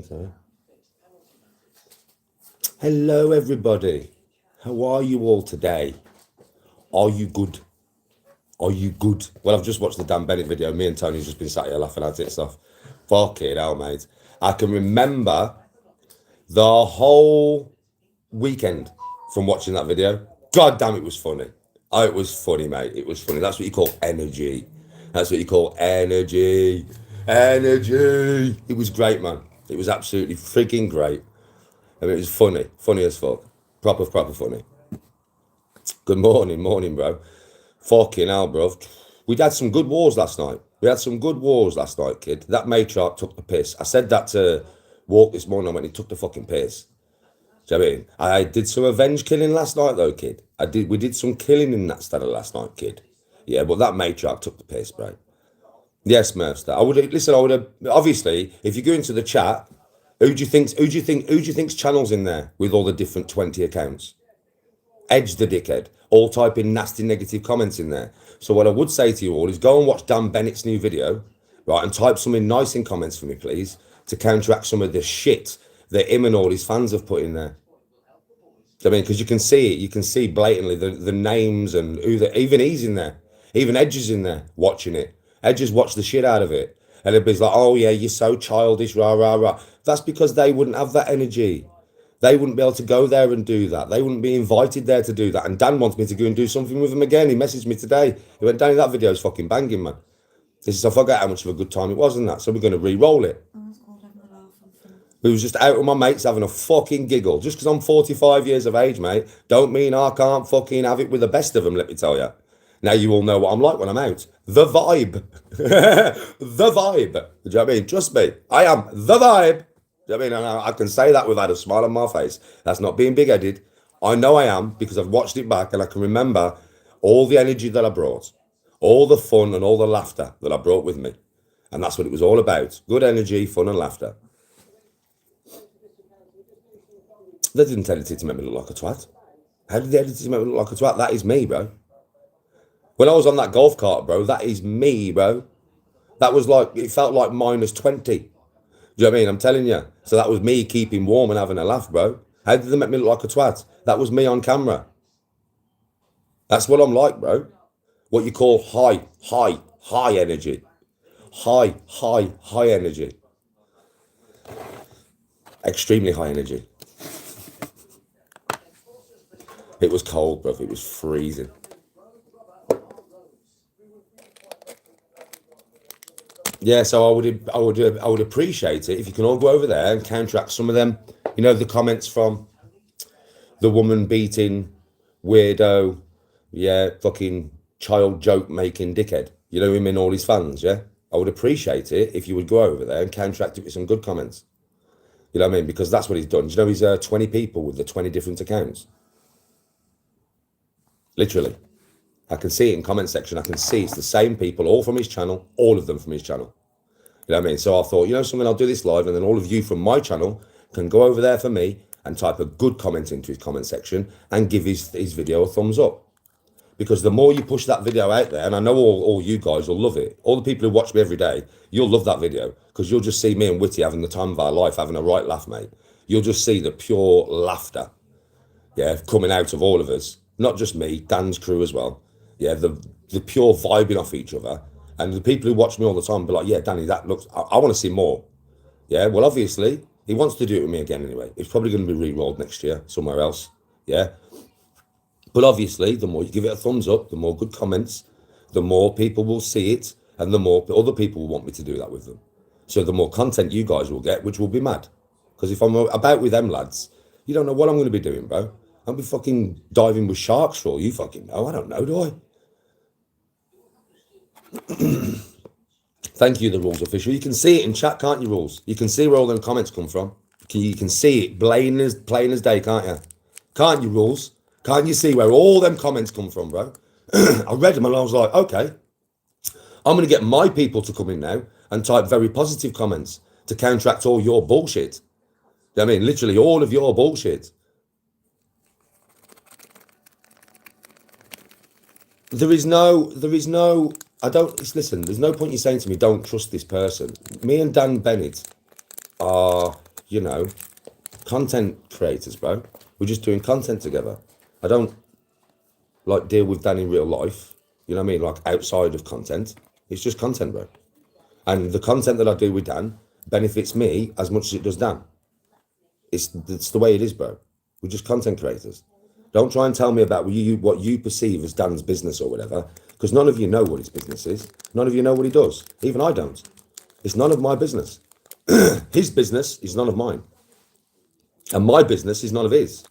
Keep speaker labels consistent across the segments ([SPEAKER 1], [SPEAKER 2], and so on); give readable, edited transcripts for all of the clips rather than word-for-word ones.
[SPEAKER 1] think so. Hello, everybody. How are you all today? Are you good? Are you good? Well, I've just watched the Dan Bennett video. Me and Tony's just been sat here laughing at it and stuff. Fucking hell, mate. I can remember the whole weekend from watching that video. God damn, it was funny. Oh, it was funny, mate. It was funny. That's what you call energy. That's what you call energy. Energy. It was great, man. It was absolutely freaking great. I mean, it was funny. Funny as fuck. Proper funny. Good morning, bro. Fucking hell, bro. We'd had some good wars last night. We had some good wars last night, kid. That matriarch took the piss. I said that to Walk this morning when he took the fucking piss. Do you know what I mean? I did some revenge killing last night, though, kid. We did some killing in that stellar last night, kid. Yeah, but that matriarch took the piss, bro. Yes, Merster. I would have obviously, if you go into the chat, who do you think's channels in there with all the different 20 accounts? Edge the dickhead, all typing nasty negative comments in there. So what I would say to you all is go and watch Dan Bennett's new video, right, and type something nice in comments for me, please, to counteract some of the shit that him and all his fans have put in there. I mean, because you can see it, you can see blatantly the names and even he's in there, even Edge is in there watching it. Edge has watched the shit out of it, and everybody's like, "Oh yeah, you're so childish, rah rah rah." That's because they wouldn't have that energy. They wouldn't be able to go there and do that. They wouldn't be invited there to do that. And Dan wants me to go and do something with him again. He messaged me today. He went, "Danny, that video's fucking banging, man." He says, "I forgot how much of a good time it was in that, so we're going to re-roll it." We was just out with my mates having a fucking giggle. Just because I'm 45 years of age, mate, don't mean I can't fucking have it with the best of them, let me tell you. Now you all know what I'm like when I'm out. The vibe. The vibe. Do you know what I mean? Trust me, I am the vibe. Do you know what I mean? And I can say that without a smile on my face. That's not being big-headed. I know I am because I've watched it back and I can remember all the energy that I brought, all the fun and all the laughter that I brought with me. And that's what it was all about. Good energy, fun and laughter. They didn't edit it to make me look like a twat. How did they edit it to make me look like a twat? That is me, bro. When I was on that golf cart, bro, that is me, bro. That was like, it felt like -20. Do you know what I mean? I'm telling you. So that was me keeping warm and having a laugh, bro. How did they make me look like a twat? That was me on camera. That's what I'm like, bro. What you call high energy. High energy. Extremely high energy. It was cold, bro. It was freezing. Yeah, so I would appreciate it if you can all go over there and counteract some of them. You know, the comments from the woman beating weirdo, yeah, fucking child joke making dickhead. You know him and all his fans, yeah? I would appreciate it if you would go over there and counteract it with some good comments. You know what I mean? Because that's what he's done. Do you know he's 20 people with the 20 different accounts? Literally. I can see it in comment section. I can see it's the same people, all from his channel, all of them from his channel. You know what I mean? So I thought, you know something, I'll do this live and then all of you from my channel can go over there for me and type a good comment into his comment section and give his video a thumbs up. Because the more you push that video out there, and I know all you guys will love it, all the people who watch me every day, you'll love that video because you'll just see me and Witty having the time of our life, having a right laugh, mate. You'll just see the pure laughter, yeah, coming out of all of us. Not just me, Dan's crew as well. Yeah, the pure vibing off each other. And the people who watch me all the time be like, yeah, Danny, that looks, I want to see more. Yeah, well, obviously, he wants to do it with me again anyway. It's probably going to be re-rolled next year somewhere else. Yeah. But obviously, the more you give it a thumbs up, the more good comments, the more people will see it, and the more other people will want me to do that with them. So the more content you guys will get, which will be mad. Because if I'm about with them lads, you don't know what I'm going to be doing, bro. I'll be fucking diving with sharks for all you fucking know. I don't know, do I? Thank you, the rules official. You can see it in chat, can't you, rules? You can see where all them comments come from. You can see it plain as day, can't you? Can't you, rules? Can't you see where all them comments come from, bro? I read them and I was like, okay, I'm going to get my people to come in now and type very positive comments to counteract all your bullshit. You know what I mean? Literally all of your bullshit. Listen, there's no point you saying to me, don't trust this person. Me and Dan Bennett are you know, content creators, bro. We're just doing content together. I don't like deal with Dan in real life. You know what I mean? Like outside of content. It's just content, bro. And the content that I do with Dan benefits me as much as it does Dan. It's the way it is, bro. We're just content creators. Don't try and tell me about what you perceive as Dan's business or whatever, because none of you know what his business is. None of you know what he does. Even I don't. It's none of my business. His business is none of mine. And my business is none of his.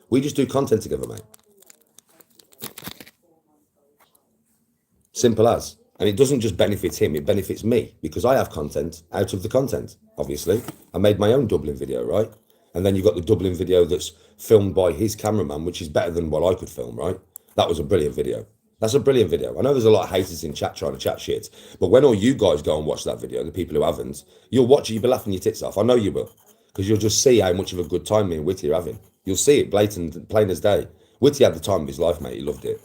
[SPEAKER 1] We just do content together, mate. Simple as. And it doesn't just benefit him, it benefits me, because I have content out of the content, obviously. I made my own Dublin video, right? And then you've got the Dublin video that's filmed by his cameraman, which is better than what I could film, right? That was a brilliant video. That's a brilliant video. I know there's a lot of haters in chat trying to chat shit, but when all you guys go and watch that video, the people who haven't, you'll watch it, you'll be laughing your tits off. I know you will, because you'll just see how much of a good time me and Whitty are having. You'll see it blatant, plain as day. Whitty had the time of his life, mate. He loved it.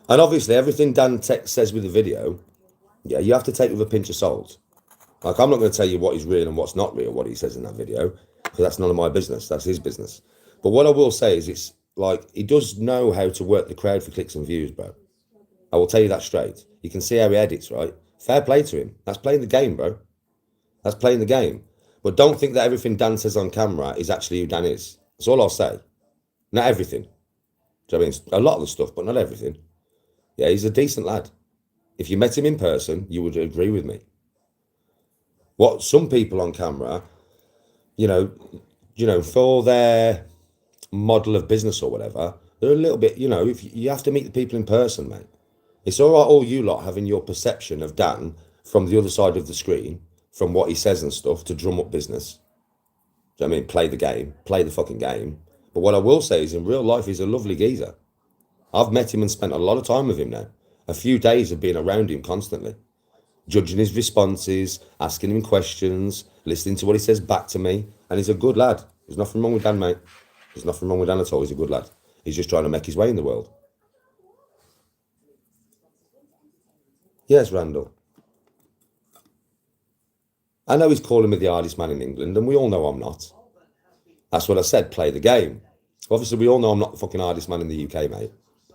[SPEAKER 1] And obviously, everything Dan says with the video, yeah, you have to take with a pinch of salt. Like, I'm not going to tell you what is real and what's not real, what he says in that video, because that's none of my business. That's his business. But what I will say is it's like, he does know how to work the crowd for clicks and views, bro. I will tell you that straight. You can see how he edits, right? Fair play to him. That's playing the game, bro. That's playing the game. But don't think that everything Dan says on camera is actually who Dan is. That's all I'll say. Not everything. Do you know what I mean? A lot of the stuff, but not everything. Yeah, he's a decent lad. If you met him in person, you would agree with me. What some people on camera, you know, for their model of business or whatever, they're a little bit, you know, if you have to meet the people in person, mate. It's all right, all you lot having your perception of Dan from the other side of the screen, from what he says and stuff, to drum up business. Do you know what I mean? Play the game, play the fucking game. But what I will say is, in real life, he's a lovely geezer. I've met him and spent a lot of time with him now. A few days of being around him constantly, judging his responses, asking him questions, listening to what he says back to me. And he's a good lad. There's nothing wrong with Dan, mate. There's nothing wrong with Dan at all. He's a good lad. He's just trying to make his way in the world. Yes, Randall. I know he's calling me the hardest man in England, and we all know I'm not. That's what I said, play the game. Obviously, we all know I'm not the fucking hardest man in the UK, mate.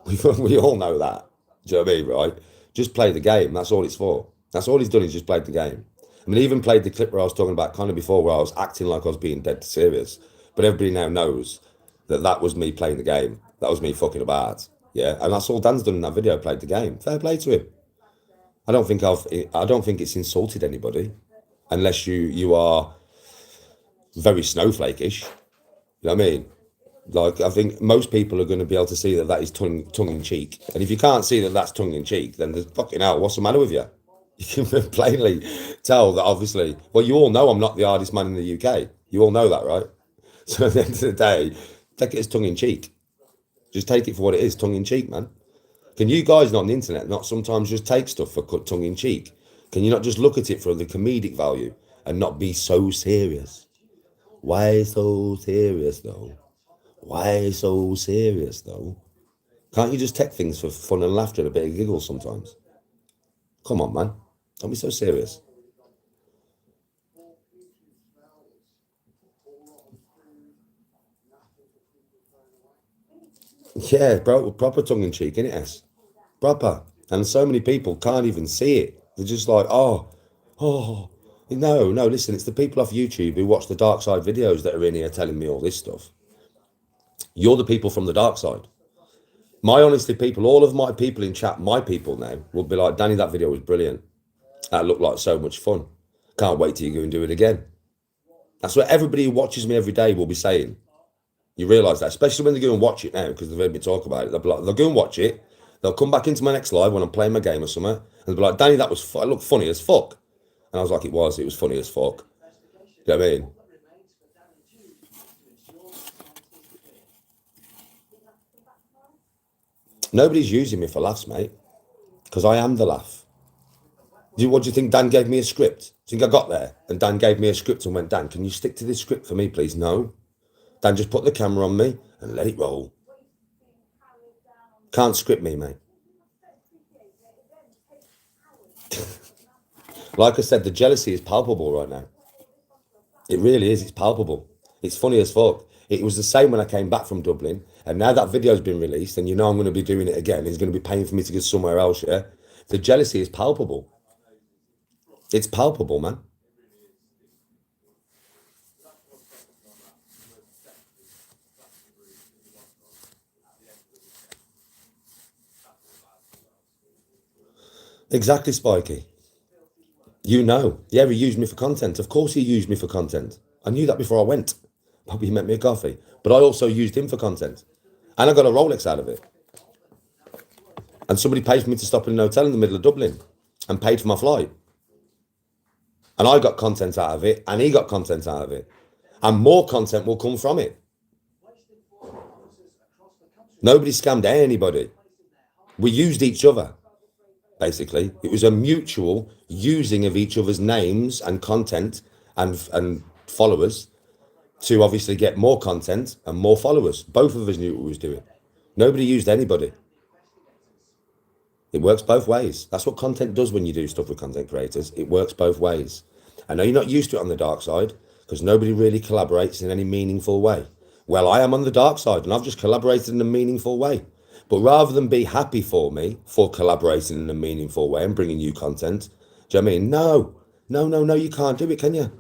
[SPEAKER 1] We all know that. Do you know what I mean, right? Just play the game. That's all it's for. That's all he's done, is just played the game. I mean, he even played the clip where I was talking about Connor before, where I was acting like I was being dead serious. But everybody now knows that that was me playing the game. That was me fucking about. Yeah, and that's all Dan's done in that video, played the game. Fair play to him. I don't think it's insulted anybody, unless you are very snowflakeish. You know what I mean? Like, I think most people are going to be able to see that that is tongue in cheek. And if you can't see that that's tongue in cheek, then there's fucking hell, what's the matter with you? You can plainly tell that, obviously. Well, you all know I'm not the hardest man in the UK. You all know that, right? So at the end of the day, take it as tongue in cheek. Just take it for what it is, tongue in cheek, man. Can you guys not on the internet not sometimes just take stuff for tongue in cheek? Can you not just look at it for the comedic value and not be so serious? Why so serious, though? Why so serious, though? Can't you just take things for fun and laughter and a bit of giggle sometimes? Come on, man. Don't be so serious. Yeah, bro, proper tongue in cheek, innit, S? Proper. And so many people can't even see it. They're just like, oh. No, listen, it's the people off YouTube who watch the dark side videos that are in here telling me all this stuff. You're the people from the dark side. My honesty people, all of my people in chat, my people now, will be like, Danny, that video was brilliant. That looked like so much fun. Can't wait till you go and do it again. That's what everybody who watches me every day will be saying. You realise that, especially when they go and watch it now, because they've heard me talk about it. They'll go and watch it. They'll come back into my next live when I'm playing my game or something, and they'll be like, Danny, that was it looked funny as fuck. And I was like, it was funny as fuck. You know what I mean? Nobody's using me for laughs, mate, because I am the laugh. What do you think Dan gave me a script? Do you think I got there and Dan gave me a script and went, Dan, can you stick to this script for me, please? No. Dan just put the camera on me and let it roll. Can't script me, mate. Like I said, the jealousy is palpable right now. It really is. It's palpable. It's funny as fuck. It was the same when I came back from Dublin, and now that video's been released, and you know I'm going to be doing it again. It's going to be paying for me to go somewhere else. Yeah, the jealousy is palpable. It's palpable, man. Exactly, Spiky. You know. Yeah, he used me for content. Of course he used me for content. I knew that before I went. Probably he met me a coffee. But I also used him for content. And I got a Rolex out of it. And somebody paid for me to stop in an hotel in the middle of Dublin and paid for my flight. And I got content out of it, and he got content out of it. And more content will come from it. Nobody scammed anybody. We used each other, basically. It was a mutual using of each other's names and content and followers to obviously get more content and more followers. Both of us knew what we was doing. Nobody used anybody. It works both ways. That's what content does when you do stuff with content creators. It works both ways. I know you're not used to it on the dark side because nobody really collaborates in any meaningful way. Well, I am on the dark side and I've just collaborated in a meaningful way. But rather than be happy for me for collaborating in a meaningful way and bringing you content, do you know what I mean? No, you can't do it, can you?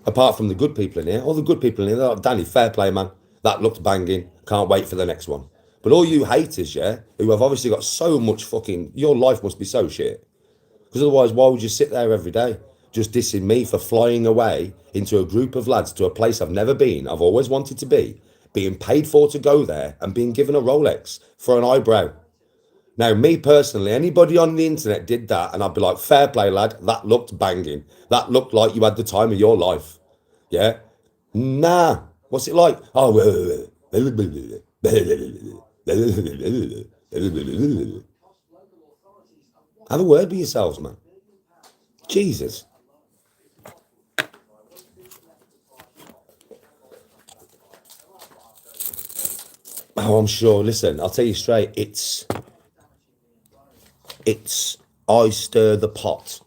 [SPEAKER 1] Apart from the good people in here, all the good people in here, they're like, Danny, fair play, man. That looked banging. Can't wait for the next one. But all you haters, yeah, who have obviously got so much fucking, your life must be so shit. Because otherwise, why would you sit there every day just dissing me for flying away into a group of lads to a place I've never been, I've always wanted to be, being paid for to go there and being given a Rolex for an eyebrow? Now, me personally, anybody on the internet did that and I'd be like, fair play, lad, that looked banging. That looked like you had the time of your life. Yeah? Nah. What's it like? Oh, have a word with yourselves, man. Jesus. Oh, I'm sure. Listen, I'll tell you straight. It's I stir the pot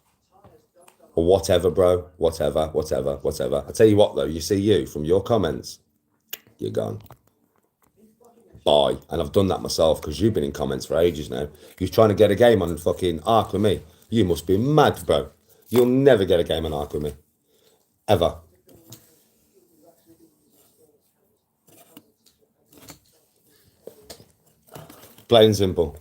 [SPEAKER 1] or whatever, bro. Whatever. I tell you what, though. You see, you from your comments, you're gone. Bye. And I've done that myself because you've been in comments for ages now. You're trying to get a game on fucking Arc with me. You must be mad, bro. You'll never get a game on Arc with me. Ever. Plain and simple.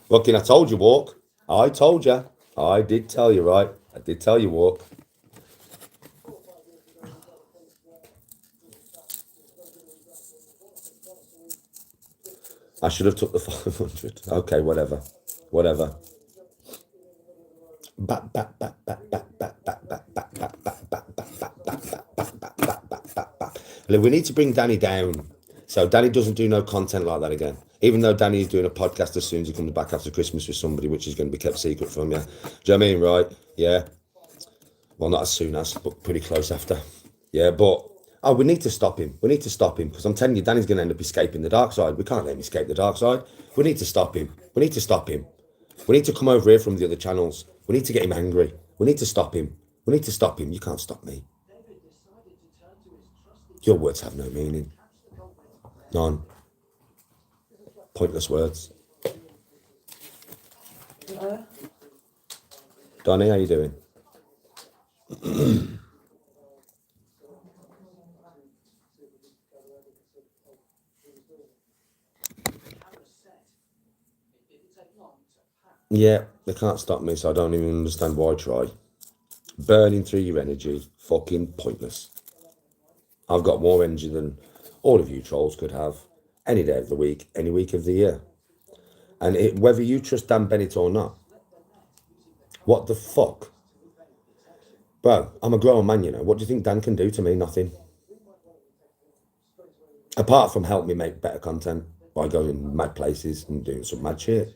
[SPEAKER 1] Fucking, I told you, Walk. I told you. I did tell you, right? I did tell you, Walk. I should have took the 500. Okay, whatever. We need to bring Danny down. So Danny doesn't do no content like that again. Even though Danny is doing a podcast as soon as he comes back after Christmas with somebody, which is going to be kept secret from you. Do you know what I mean, right? Yeah. Well, not as soon as, but pretty close after. Yeah, but we need to stop him. We need to stop him because I'm telling you, Danny's going to end up escaping the dark side. We can't let him escape the dark side. We need to stop him. We need to stop him. We need to come over here from the other channels. We need to get him angry. We need to stop him. We need to stop him. You can't stop me. Your words have no meaning. None. Pointless words. Donnie, how you doing? Yeah, they can't stop me, so I don't even understand why I try. Burning through your energy, fucking pointless. I've got more energy than all of you trolls could have any day of the week, any week of the year. And whether you trust Dan Bennett or not, what the fuck? Bro, I'm a grown man, you know. What do you think Dan can do to me? Nothing. Apart from help me make better content by going mad places and doing some mad shit.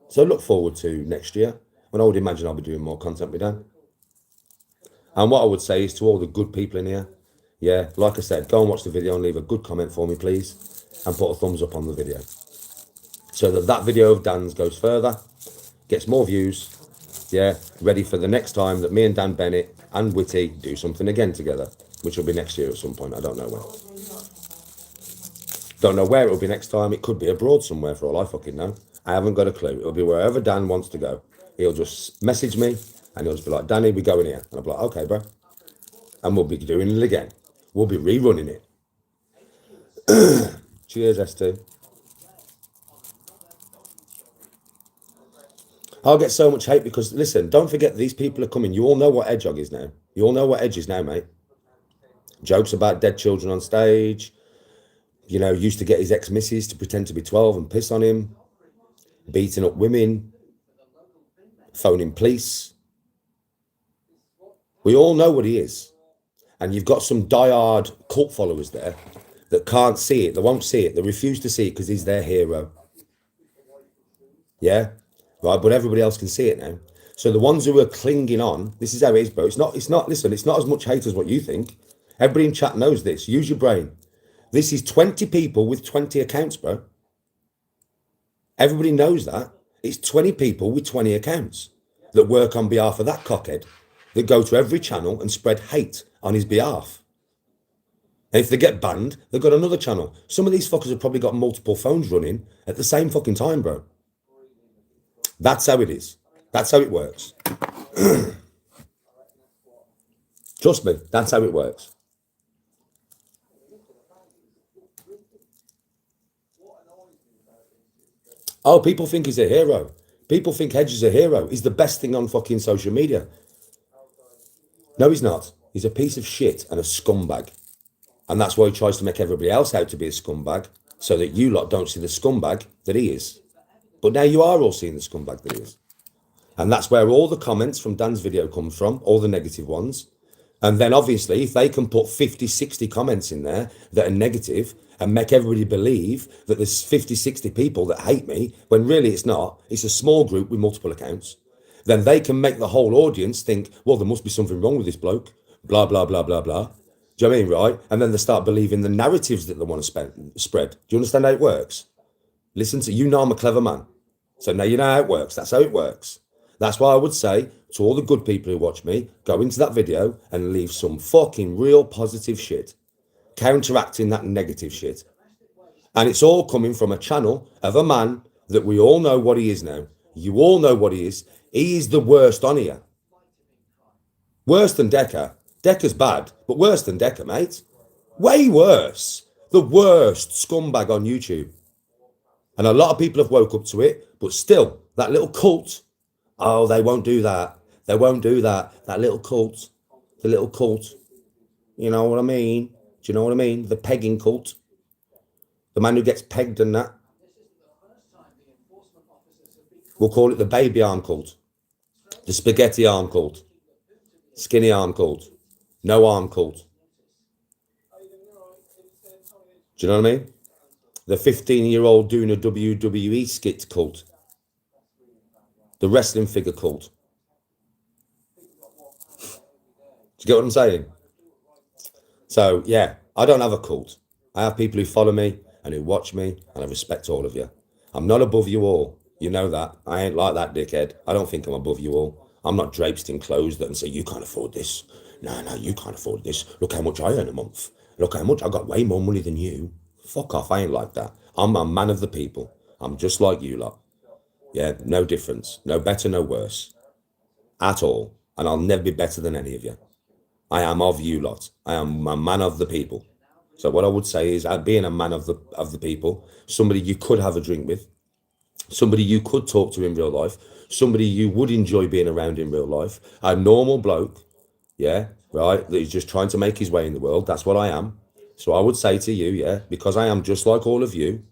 [SPEAKER 1] So look forward to next year, when I would imagine I'll be doing more content with Dan. And what I would say is to all the good people in here, yeah, like I said, go and watch the video and leave a good comment for me, please, and put a thumbs up on the video, so that that video of Dan's goes further, gets more views, yeah, ready for the next time that me and Dan Bennett and Witty do something again together, which will be next year at some point. I don't know when. Don't know where it will be next time. It could be abroad somewhere for all I fucking know. I haven't got a clue. It'll be wherever Dan wants to go. He'll just message me and he'll just be like, Danny, we going here. And I'll be like, okay, bro. And we'll be doing it again. We'll be rerunning it. Cheers, S2. I'll get so much hate because, listen, don't forget these people are coming. You all know what Edgehog is now. You all know what Edge is now, mate. Jokes about dead children on stage. You know, used to get his ex-missus to pretend to be 12 and piss on him. Beating up women. Phoning police. We all know what he is. And you've got some diehard cult followers there that can't see it. They won't see it. They refuse to see it because he's their hero. Yeah? Right, but everybody else can see it now. So the ones who are clinging on, this is how it is, bro. Listen, it's not as much hate as what you think. Everybody in chat knows this. Use your brain. This is 20 people with 20 accounts, bro. Everybody knows that. It's 20 people with 20 accounts that work on behalf of that cockhead, that go to every channel and spread hate on his behalf. And if they get banned, they've got another channel. Some of these fuckers have probably got multiple phones running at the same fucking time, bro. That's how it is. That's how it works. Trust me, that's how it works. Oh, people think he's a hero. People think Hedge is a hero. He's the best thing on fucking social media. No, he's not. He's a piece of shit and a scumbag. And that's why he tries to make everybody else out to be a scumbag, so that you lot don't see the scumbag that he is. But now you are all seeing the scumbag that he is. And that's where all the comments from Dan's video come from, all the negative ones. And then obviously, if they can put 50, 60 comments in there that are negative and make everybody believe that there's 50, 60 people that hate me, when really it's not, it's a small group with multiple accounts, then they can make the whole audience think, well, there must be something wrong with this bloke, blah, blah, blah, blah, blah. Do you know what I mean, right? And then they start believing the narratives that they want to spread. Do you understand how it works? Listen to, you know I'm a clever man. So now you know how it works. That's how it works. That's why I would say to all the good people who watch me, go into that video and leave some fucking real positive shit, counteracting that negative shit. And it's all coming from a channel of a man that we all know what he is now. You all know what he is. He is the worst on here. Worse than Decker. Decker's bad, but worse than Decker, mate. Way worse. The worst scumbag on YouTube. And a lot of people have woke up to it, but still, that little cult, oh, they won't do that. They won't do that. That little cult, the little cult. You know what I mean? Do you know what I mean? The pegging cult. The man who gets pegged and that. We'll call it the baby arm cult. The spaghetti arm cult. Skinny arm cult. No arm cult. Do you know what I mean? The 15-year-old doing a WWE skit cult. The wrestling figure cult. Do you get what I'm saying? So, yeah, I don't have a cult. I have people who follow me and who watch me, and I respect all of you. I'm not above you all. You know that. I ain't like that, dickhead. I don't think I'm above you all. I'm not draped in clothes that and say, you can't afford this. No, you can't afford this. Look how much I earn a month. Look how much. I got way more money than you. Fuck off. I ain't like that. I'm a man of the people. I'm just like you lot. Yeah, no difference. No better, no worse. At all. And I'll never be better than any of you. I am of you lot. I am a man of the people. So what I would say is, being a man of the people, somebody you could have a drink with, somebody you could talk to in real life, somebody you would enjoy being around in real life, a normal bloke, yeah, right, that is just trying to make his way in the world. That's what I am. So I would say to you, yeah, because I am just like all of you,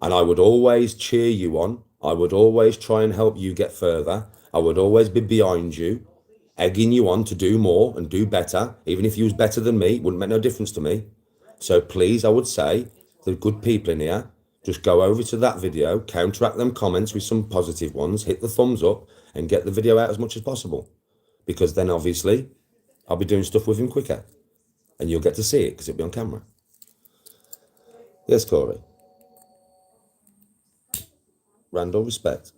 [SPEAKER 1] and I would always cheer you on. I would always try and help you get further. I would always be behind you, egging you on to do more and do better. Even if you was better than me, it wouldn't make no difference to me. So please, I would say, the good people in here, Just go over to that video, counteract them comments with some positive ones, hit the thumbs up, and get the video out as much as possible. Because then obviously I'll be doing stuff with him quicker. And you'll get to see it because it'll be on camera. Yes, Corey. Randall, respect.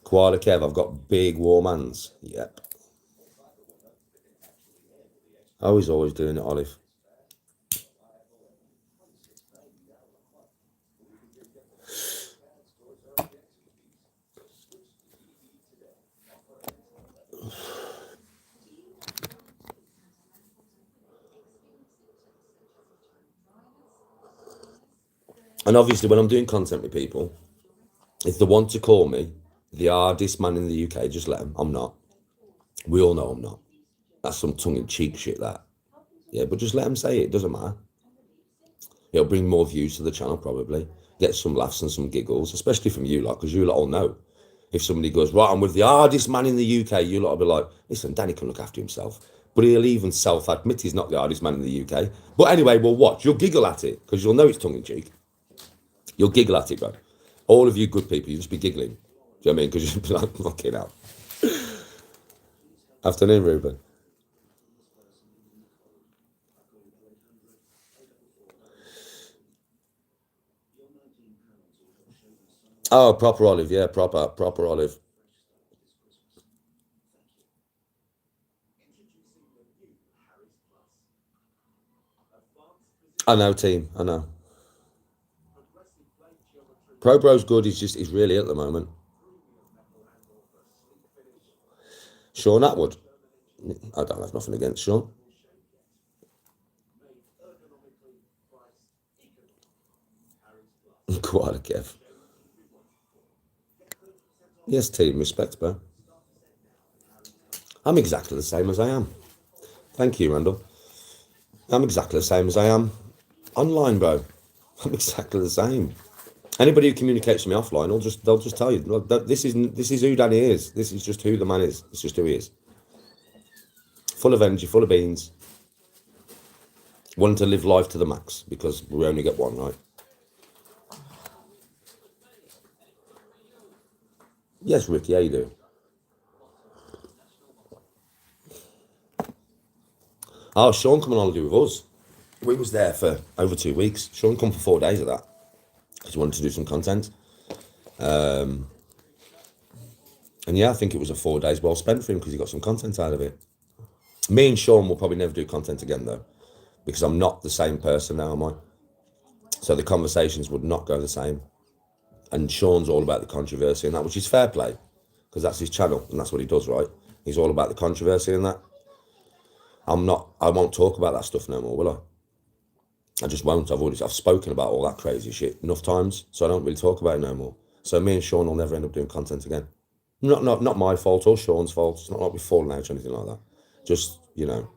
[SPEAKER 1] Koala Kev, I've got big warm hands. Yep. Oh, he's always doing it, Olive. And obviously when I'm doing content with people, if they want to call me the hardest man in the UK, just let them. I'm not. We all know I'm not. That's some tongue-in-cheek shit, that. Yeah, but just let them say it. It doesn't matter. It'll bring more views to the channel, probably. Get some laughs and some giggles, especially from you lot, because you lot all know. If somebody goes, right, I'm with the hardest man in the UK, you lot will be like, listen, Danny can look after himself. But he'll even self-admit he's not the hardest man in the UK. But anyway, we'll watch. You'll giggle at it, because you'll know it's tongue-in-cheek. You'll giggle at it, bro. All of you good people, you'll just be giggling. Do you know what I mean? Because you'll be like, fucking hell. Afternoon, Ruben. Oh, proper Olive, yeah, proper Olive. I know, team, I know. Pro Bro's good, he's really at the moment. Sean Atwood. I don't have nothing against Sean. Quite a Kev. Yes, team, respect, bro. I'm exactly the same as I am. Thank you, Randall. I'm exactly the same as I am online, bro. I'm exactly the same. Anybody who communicates with me offline, they'll just tell you, this is who Danny is. This is just who the man is. It's just who he is. Full of energy, full of beans. Wanting to live life to the max, because we only get one, right? Yes, Rick, yeah, you do. Oh, Sean come on holiday with us. We was there for over 2 weeks. Sean come for 4 days of that, because he wanted to do some content. And yeah, I think it was a 4 days well spent for him, because he got some content out of it. Me and Sean will probably never do content again, though, because I'm not the same person now, am I? So the conversations would not go the same. And Sean's all about the controversy and that, which is fair play, because that's his channel and that's what he does, right? He's all about the controversy and that. I won't talk about that stuff no more, will I? I just won't. I've spoken about all that crazy shit enough times, so I don't really talk about it no more. So me and Sean will never end up doing content again. Not my fault or Sean's fault. It's not like we've fallen out or anything like that. Just, you know,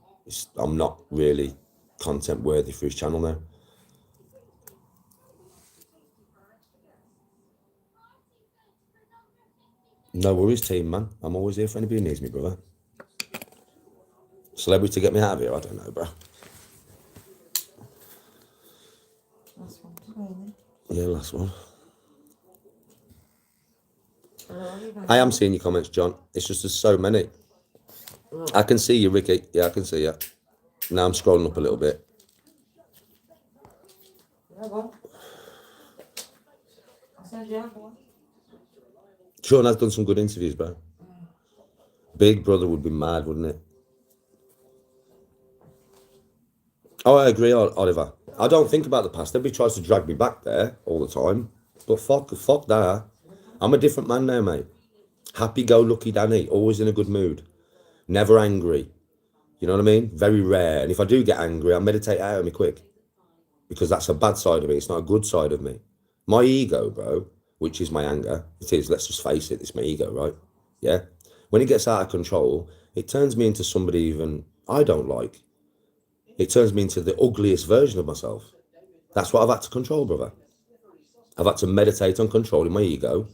[SPEAKER 1] I'm not really content worthy for his channel now. No worries, team, man. I'm always here for anybody who needs me, brother. Celebrity to get me out of here? I don't know, bro.
[SPEAKER 2] Last one today,
[SPEAKER 1] Yeah, last one.
[SPEAKER 2] then.
[SPEAKER 1] I am seeing your comments, John. It's just there's so many. I can see you, Ricky. Yeah, I can see you. Now I'm scrolling up a little bit.
[SPEAKER 2] Yeah, go on. I said yeah, go on.
[SPEAKER 1] Sean has done some good interviews, bro. Big Brother would be mad, wouldn't it? Oh, I agree, Oliver. I don't think about the past. Everybody tries to drag me back there all the time. But fuck that. I'm a different man now, mate. Happy-go-lucky Danny. Always in a good mood. Never angry. You know what I mean? Very rare. And if I do get angry, I meditate out of me quick. Because that's a bad side of me. It's not a good side of me. My ego, bro, which is my anger. It is, let's just face it. It's my ego, right? Yeah? When it gets out of control, it turns me into somebody even I don't like. It turns me into the ugliest version of myself. That's what I've had to control, brother. I've had to meditate on controlling my ego,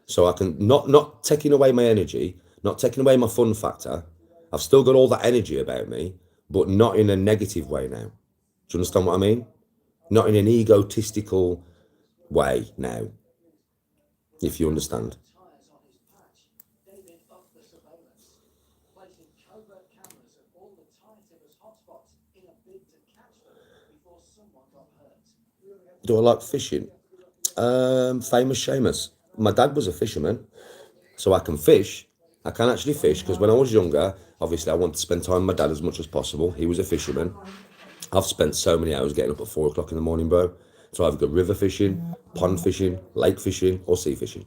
[SPEAKER 1] so I can not taking away my energy, not taking away my fun factor. I've still got all that energy about me, but not in a negative way now. Do you understand what I mean? Not in an egotistical way now, if you understand. Do I like fishing? Famous Seamus. My dad was a fisherman, so I can fish. I can actually fish because when I was younger, obviously I wanted to spend time with my dad as much as possible. He was a fisherman. I've spent so many hours getting up at 4 o'clock in the morning, bro. So I've got river fishing, pond fishing, lake fishing, or sea fishing.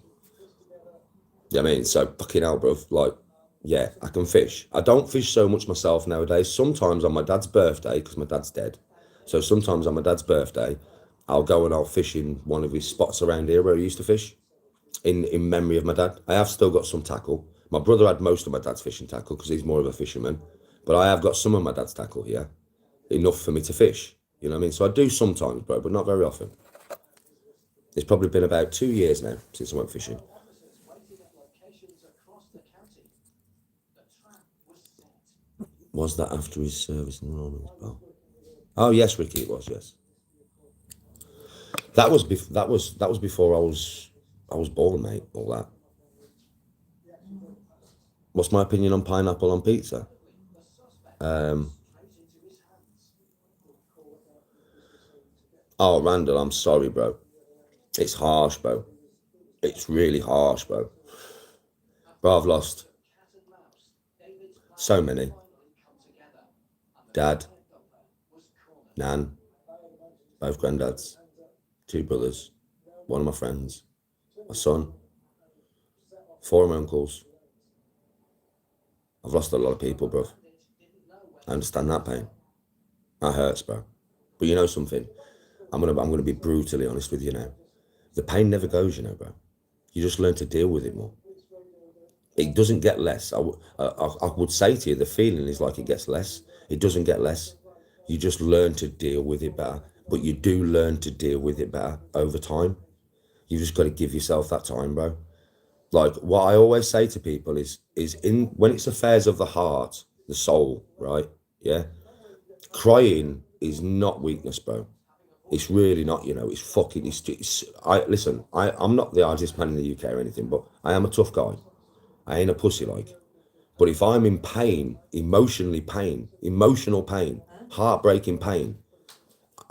[SPEAKER 1] Yeah, I mean, so fucking hell, bro. Like, yeah, I can fish. I don't fish so much myself nowadays. Sometimes on my dad's birthday, because my dad's dead. So sometimes on my dad's birthday, I'll go and I'll fish in one of his spots around here where he used to fish in memory of my dad. I have still got some tackle. My brother had most of my dad's fishing tackle because he's more of a fisherman. But I have got some of my dad's tackle here. Enough for me to fish. You know what I mean? So I do sometimes, bro, but not very often. It's probably been about 2 years now since I went fishing. Was that after his service in the army as well? Oh yes, Ricky, it was, yes. That was before I was born, mate. All that. What's my opinion on pineapple on pizza? Oh, Randall, I'm sorry, bro. It's harsh, bro. It's really harsh, bro. Bro, I've lost so many. Dad, Nan, both granddads, 2 brothers, one of my friends, my son, 4 of my uncles. I've lost a lot of people, bro. I understand that pain. That hurts, bro. But you know something? I'm gonna be brutally honest with you now. The pain never goes, you know, bro. You just learn to deal with it more. It doesn't get less. I would say to you, the feeling is like it gets less. It doesn't get less. You just learn to deal with it better. But you do learn to deal with it better over time. You just got to give yourself that time, bro. Like what I always say to people is when it's affairs of the heart, the soul, right? Yeah. Crying is not weakness, bro. It's really not, you know, it's fucking, I'm not the hardest man in the UK or anything, but I am a tough guy. I ain't a pussy like. But if I'm in pain, emotional pain, heartbreaking pain,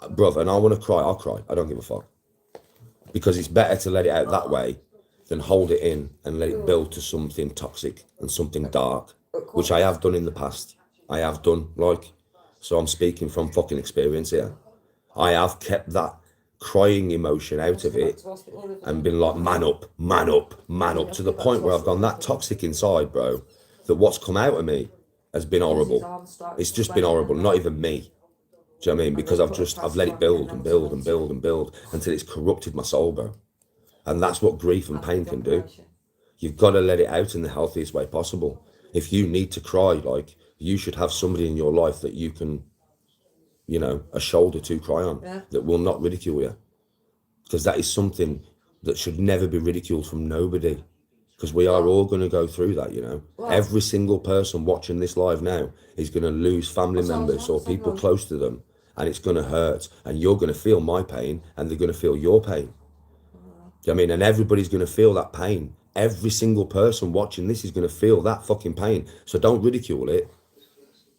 [SPEAKER 1] brother, and I want to cry, I'll cry. I don't give a fuck. Because it's better to let it out that way than hold it in and let it build to something toxic and something dark, which I have done in the past. I have done, like, so I'm speaking from fucking experience here. I have kept that crying emotion out of it and been like, man up, to the point where I've gone that toxic inside, bro, that what's come out of me has been horrible. It's just been horrible, not even me. Do you know what I mean? Because I've let it build and build and build and build until it's corrupted my soul, bro. And that's what grief and pain can do. You've got to let it out in the healthiest way possible. If you need to cry, like, you should have somebody in your life that you can, you know, a shoulder to cry on, that will not ridicule you. Because that is something that should never be ridiculed from nobody. Because we are all going to go through that, you know. Every single person watching this live now is going to lose family members or people close to them. And it's going to hurt. And you're going to feel my pain and they're going to feel your pain. Do you know what I mean? And everybody's going to feel that pain. Every single person watching this is going to feel that fucking pain. So don't ridicule it.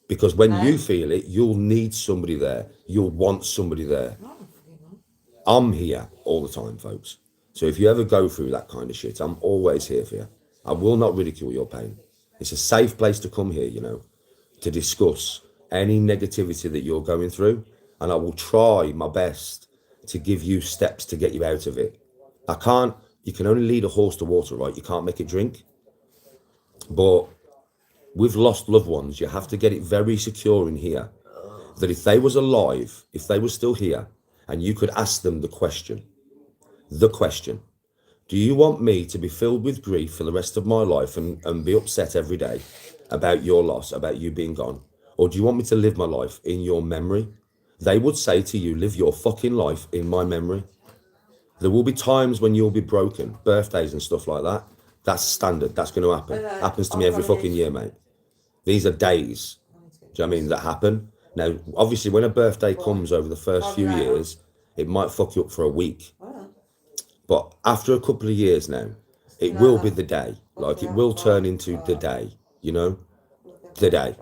[SPEAKER 1] Because when you feel it, you'll need somebody there. You'll want somebody there. I'm here all the time, folks. So if you ever go through that kind of shit, I'm always here for you. I will not ridicule your pain. It's a safe place to come here, you know, to discuss any negativity that you're going through. And I will try my best to give you steps to get you out of it. You can only lead a horse to water, right? You can't make it drink. But with lost loved ones, you have to get it very secure in here. That if they was alive, if they were still here, and you could ask them the question, do you want me to be filled with grief for the rest of my life and be upset every day about your loss, about you being gone? Or do you want me to live my life in your memory? They would say to you, live your fucking life in my memory. There will be times when you'll be broken, birthdays and stuff like that. That's standard. That's going to happen. Happens to me
[SPEAKER 2] I've
[SPEAKER 1] every
[SPEAKER 2] got
[SPEAKER 1] fucking
[SPEAKER 2] it.
[SPEAKER 1] year, mate. These are days. Do you know what I mean? That happen. Now, obviously, when a birthday comes over the first few years, it might fuck you up for a week. But after a couple of years now, it will be the day. Like, it will turn into the day, you know? The day.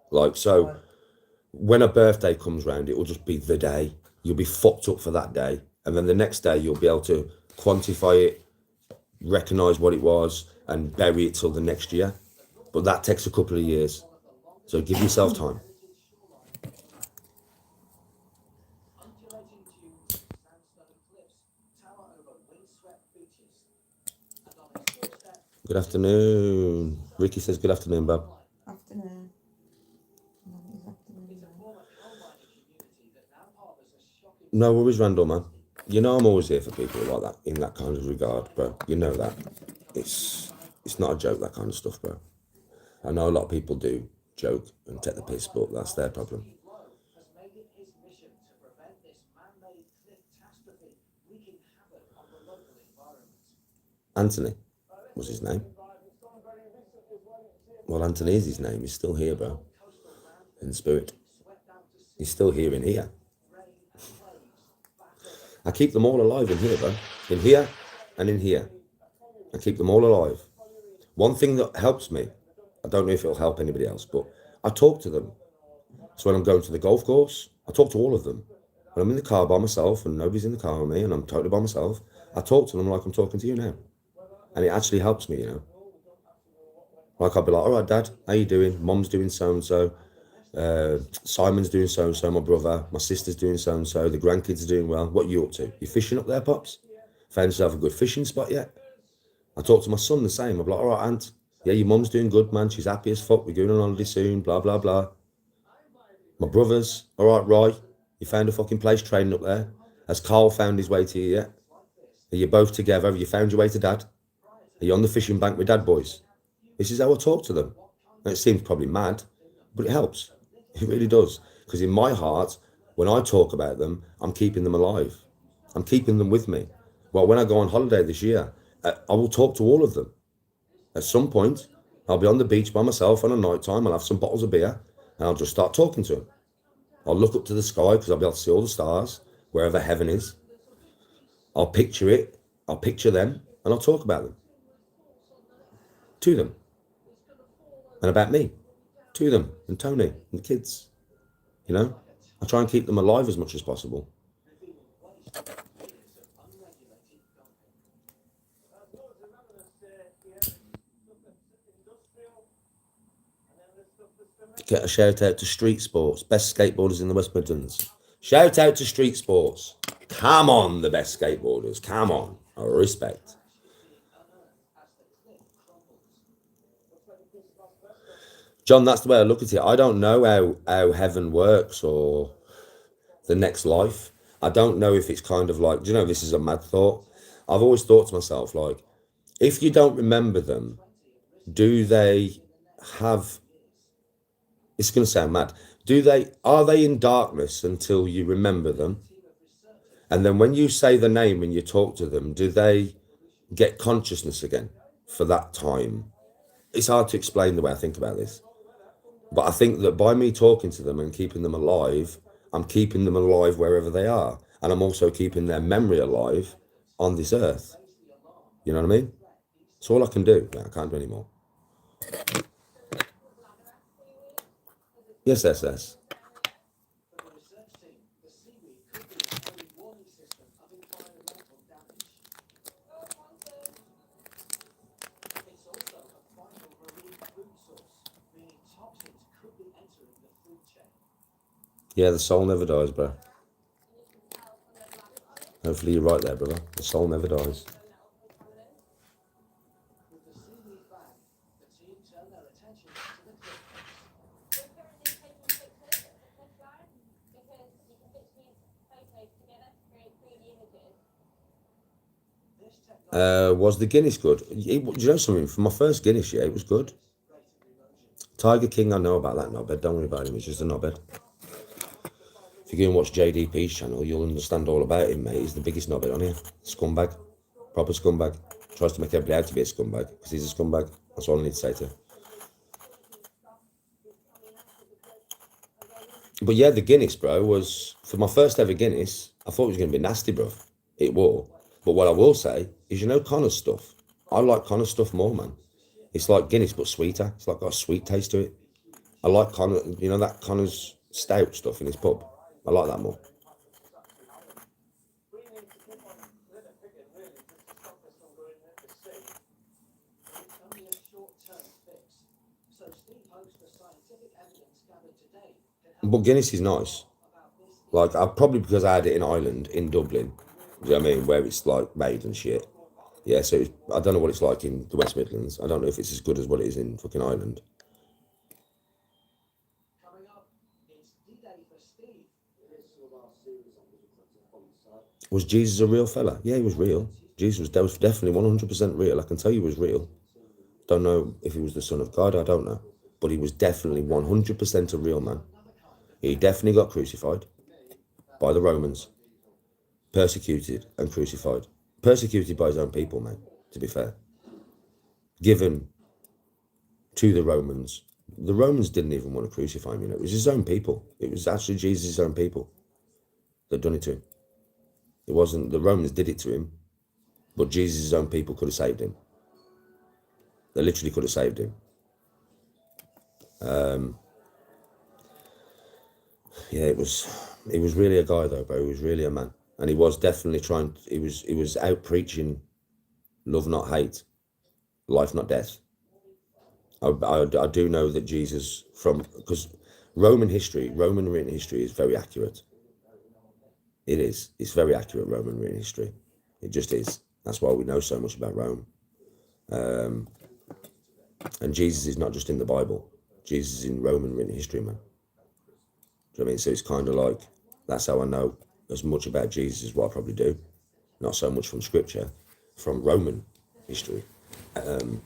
[SPEAKER 1] Like, so when a birthday comes round, it will just be the day. You'll be fucked up for that day. And then the next day, you'll be able to quantify it, recognise what it was, and bury it till the next year. But that takes a couple of years. So give yourself time. Good afternoon. Ricky says good afternoon, Bob.
[SPEAKER 2] Afternoon.
[SPEAKER 1] No worries, Randall, man. You know I'm always here for people like that, in that kind of regard, bro. You know that. It's not a joke, that kind of stuff, bro. I know a lot of people do joke and take the piss, but that's their problem. Anthony was his name. Well, Anthony is his name. He's still here, bro. In spirit. He's still here in here. I keep them all alive in here, bro. In here and in here. I keep them all alive. One thing that helps me, I don't know if it'll help anybody else, but I talk to them. So when I'm going to the golf course, I talk to all of them. When I'm in the car by myself and nobody's in the car with me and I'm totally by myself, I talk to them like I'm talking to you now. And it actually helps me, you know. Like I'll be like, all right, Dad, how you doing? Mom's doing so-and-so. Simon's doing so-and-so, my brother. My sister's doing so-and-so. The grandkids are doing well. What are you up to? You fishing up there, Pops? Found yourself a good fishing spot yet? I talk to my son the same. I'm like, all right, Aunt. Yeah, your mum's doing good, man. She's happy as fuck. We're going on holiday soon, blah, blah, blah. My brothers, all right, Roy. You found a fucking place training up there. Has Carl found his way to you yet? Are you both together? Have you found your way to Dad? Are you on the fishing bank with Dad, boys? This is how I talk to them. And it seems probably mad, but it helps. It really does. Because in my heart, when I talk about them, I'm keeping them alive. I'm keeping them with me. Well, when I go on holiday this year, I will talk to all of them. At some point, I'll be on the beach by myself on a night time. I'll have some bottles of beer and I'll just start talking to them. I'll look up to the sky because I'll be able to see all the stars, wherever heaven is. I'll picture it. I'll picture them and I'll talk about them. To them. And about me. To them and Tony and the kids. You know? I try and keep them alive as much as possible. Get a shout out to Street Sports, best skateboarders in the West Midlands. Shout out to Street Sports. Come on, the best skateboarders. Come on. I respect. John, that's the way I look at it. I don't know how heaven works or the next life. I don't know if it's kind of like, do you know, this is a mad thought. I've always thought to myself, like, if you don't remember them, do they have, it's going to sound mad, are they in darkness until you remember them? And then when you say the name and you talk to them, do they get consciousness again for that time? It's hard to explain the way I think about this. But I think that by me talking to them and keeping them alive, I'm keeping them alive wherever they are. And I'm also keeping their memory alive on this earth. You know what I mean? It's all I can do. I can't do any more. Yes, SS. Yeah, the soul never dies, bro. Hopefully you're right there, brother. The soul never dies. Was the Guinness good? Do you know something? For my first Guinness, yeah, it was good. Tiger King, I know about that knobhead. Don't worry about him. He's just a knobhead. If you go and watch JDP's channel, you'll understand all about him, mate. He's the biggest knobhead on here. Scumbag. Proper scumbag. Tries to make everybody out to be a scumbag because he's a scumbag. That's all I need to say to him. But yeah, the Guinness, bro, was, for my first ever Guinness, I thought it was going to be nasty, bro. It was. But what I will say is, you know, Connor's stuff. I like Connor's stuff more, man. It's like Guinness, but sweeter. It's like got a sweet taste to it. I like Connor, you know, that Connor's stout stuff in his pub. I like that more. But Guinness is nice. Like, probably because I had it in Ireland, in Dublin. Do you know what I mean? Where it's like made and shit. Yeah, so I don't know what it's like in the West Midlands. I don't know if it's as good as what it is in fucking Ireland. Was Jesus a real fella? Yeah, he was real. Jesus was definitely 100% real. I can tell you he was real. Don't know if he was the son of God, I don't know. But he was definitely 100% a real man. He definitely got crucified by the Romans. Persecuted and crucified. Persecuted by his own people, mate, to be fair. Given to the Romans. The Romans didn't even want to crucify him, you know. It was his own people. It was actually Jesus' own people that done it to him. It wasn't, the Romans did it to him, but Jesus' own people could have saved him. They literally could have saved him. Yeah, it was really a guy though, bro. He was really a man. And he was definitely trying, he was out preaching love not hate, life not death. I do know that Jesus, because Roman written history is very accurate. It is. It's very accurate, Roman written history. It just is. That's why we know so much about Rome. And Jesus is not just in the Bible. Jesus is in Roman written history, man. Do you know what I mean? So it's kind of like, that's how I know as much about Jesus as what I probably do. Not so much from scripture, from Roman history. And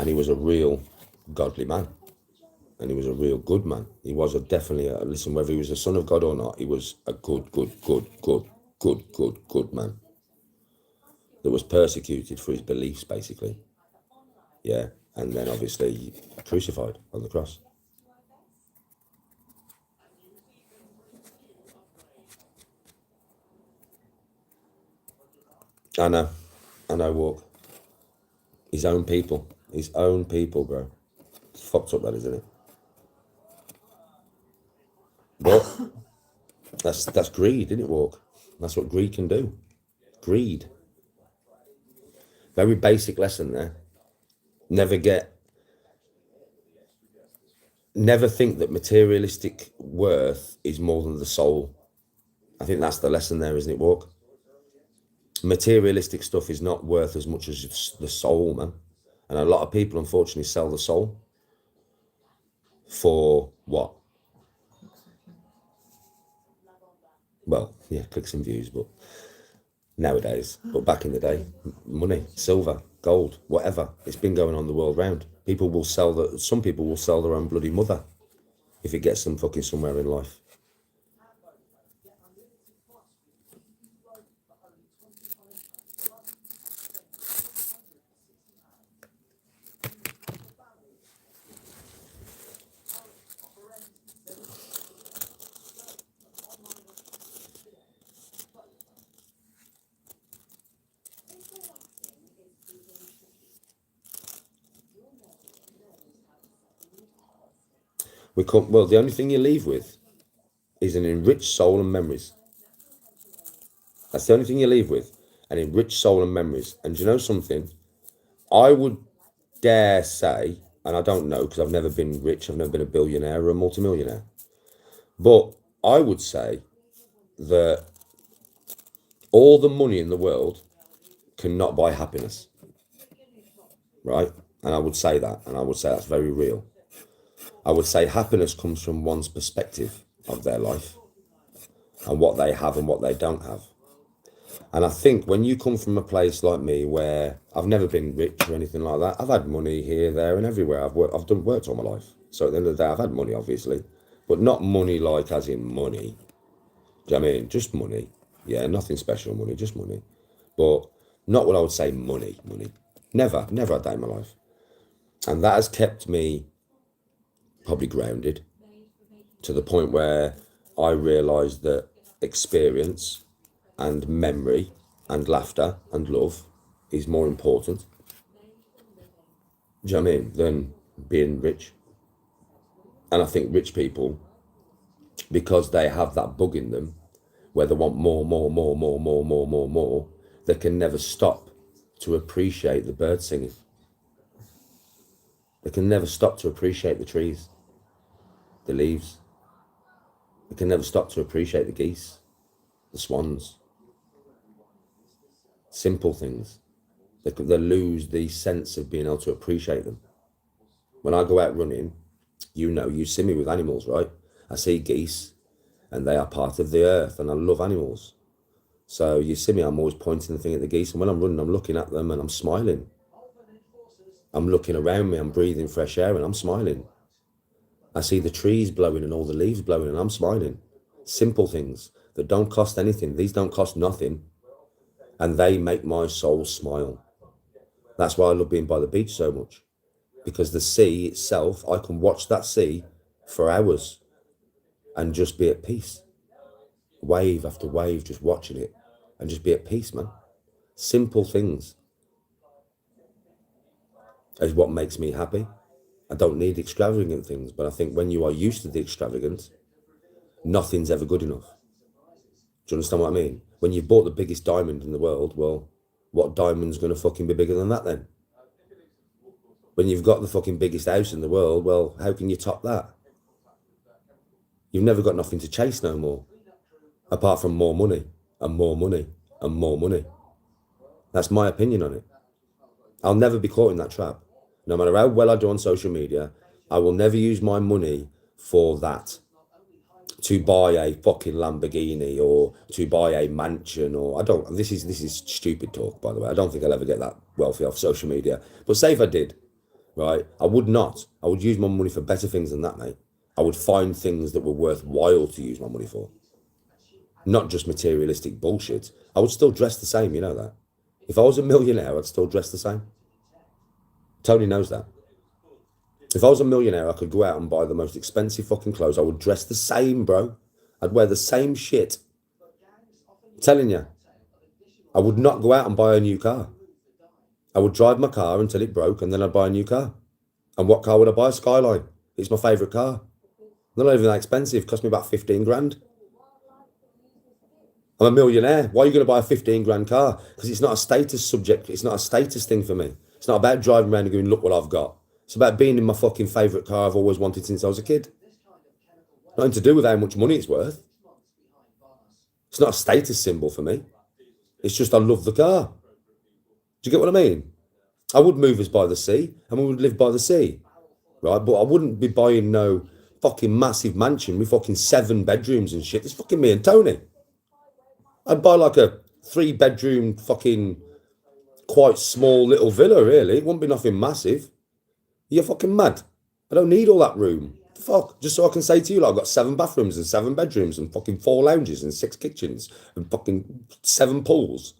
[SPEAKER 1] he was a real godly man. And he was a real good man. He was definitely, listen, whether he was the son of God or not, he was a good man. That was persecuted for his beliefs, basically. Yeah. And then obviously crucified on the cross. I know, Walk. His own people, bro. It's fucked up, that, isn't it? But that's greed, isn't it, Walk? That's what greed can do. Greed. Very basic lesson there. Never think that materialistic worth is more than the soul. I think that's the lesson there, isn't it, Walk? Materialistic stuff is not worth as much as the soul, man. And a lot of people, unfortunately, sell the soul for what? Well, yeah, clicks and views, but nowadays, but back in the day, money, silver, gold, whatever. It's been going on the world round. Some people will sell their own bloody mother if it gets them fucking somewhere in life. Well, the only thing you leave with is an enriched soul and memories. That's the only thing you leave with, an enriched soul and memories. And do you know something? I would dare say, and I don't know because I've never been rich, I've never been a billionaire or a multimillionaire, but I would say that all the money in the world cannot buy happiness, right? And I would say that, and I would say that's very real. I would say happiness comes from one's perspective of their life and what they have and what they don't have. And I think when you come from a place like me where I've never been rich or anything like that, I've had money here, there and everywhere. I've worked all my life. So at the end of the day, I've had money, obviously, but not money like as in money. Do you know what I mean? Just money. Yeah, nothing special money, just money. But Not what I would say money. Never a day in my life. And that has kept me probably grounded to the point where I realised that experience and memory and laughter and love is more important, do you know what I mean, than being rich. And I think rich people, because they have that bug in them where they want more, they can never stop to appreciate the birds singing. They can never stop to appreciate the trees, the leaves. They can never stop to appreciate the geese, the swans. Simple things. They lose the sense of being able to appreciate them. When I go out running, you see me with animals, right? I see geese, and they are part of the earth, and I love animals. So you see me, I'm always pointing the thing at the geese, and when I'm running, I'm looking at them and I'm smiling. I'm looking around me, I'm breathing fresh air and I'm smiling. I see the trees blowing and all the leaves blowing and I'm smiling. Simple things that don't cost anything. These don't cost nothing. And they make my soul smile. That's why I love being by the beach so much. Because the sea itself, I can watch that sea for hours and just be at peace. Wave after wave, just watching it and just be at peace, man. Simple things is what makes me happy. I don't need extravagant things, but I think when you are used to the extravagant, nothing's ever good enough. Do you understand what I mean? When you've bought the biggest diamond in the world, well, what diamond's going to fucking be bigger than that then? When you've got the fucking biggest house in the world, well, how can you top that? You've never got nothing to chase no more, apart from more money and more money and more money. That's my opinion on it. I'll never be caught in that trap. No matter how well I do on social media, I will never use my money for that. To buy a fucking Lamborghini or to buy a mansion, or I don't, this is stupid talk, by the way. I don't think I'll ever get that wealthy off social media. But say if I did, right, I would use my money for better things than that, mate. I would find things that were worthwhile to use my money for. Not just materialistic bullshit. I would still dress the same, you know that. If I was a millionaire, I'd still dress the same. Tony knows that. If I was a millionaire, I could go out and buy the most expensive fucking clothes. I would dress the same, bro. I'd wear the same shit. I'm telling you. I would not go out and buy a new car. I would drive my car until it broke and then I'd buy a new car. And what car would I buy? A Skyline. It's my favourite car. They're not even that expensive. It cost me about 15 grand. I'm a millionaire. Why are you going to buy a 15 grand car? Because it's not a status subject. It's not a status thing for me. It's not about driving around and going, look what I've got. It's about being in my fucking favourite car I've always wanted since I was a kid. Nothing to do with how much money it's worth. It's not a status symbol for me. It's just I love the car. Do you get what I mean? I would move us by the sea and we would live by the sea, right? But I wouldn't be buying no fucking massive mansion with fucking 7 bedrooms and shit. It's fucking me and Tony. I'd buy like a 3-bedroom fucking quite small little villa, really. It wouldn't be nothing massive. You're fucking mad. I don't need all that room. Fuck. Just so I can say to you, like, I've got 7 bathrooms and 7 bedrooms and fucking 4 lounges and 6 kitchens and fucking 7 pools.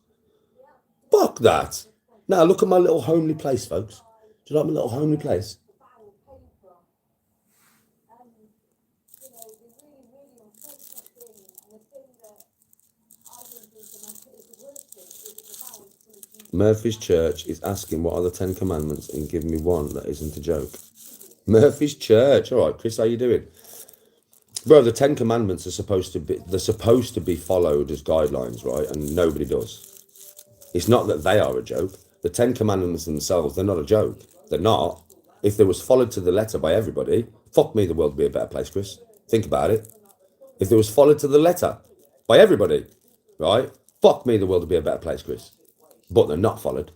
[SPEAKER 1] Fuck that. Now, look at my little homely place, folks. Do you like my little homely place? Murphy's Church is asking what are the 10 commandments and give me one that isn't a joke. Murphy's Church. All right, Chris, how you doing? Bro, the 10 commandments are supposed to be followed as guidelines, right? And nobody does. It's not that they are a joke. The 10 commandments themselves, they're not a joke. They're not. If they was followed to the letter by everybody, fuck me, the world would be a better place, Chris. Think about it. If they was followed to the letter by everybody, right? Fuck me, the world would be a better place, Chris. But they're not followed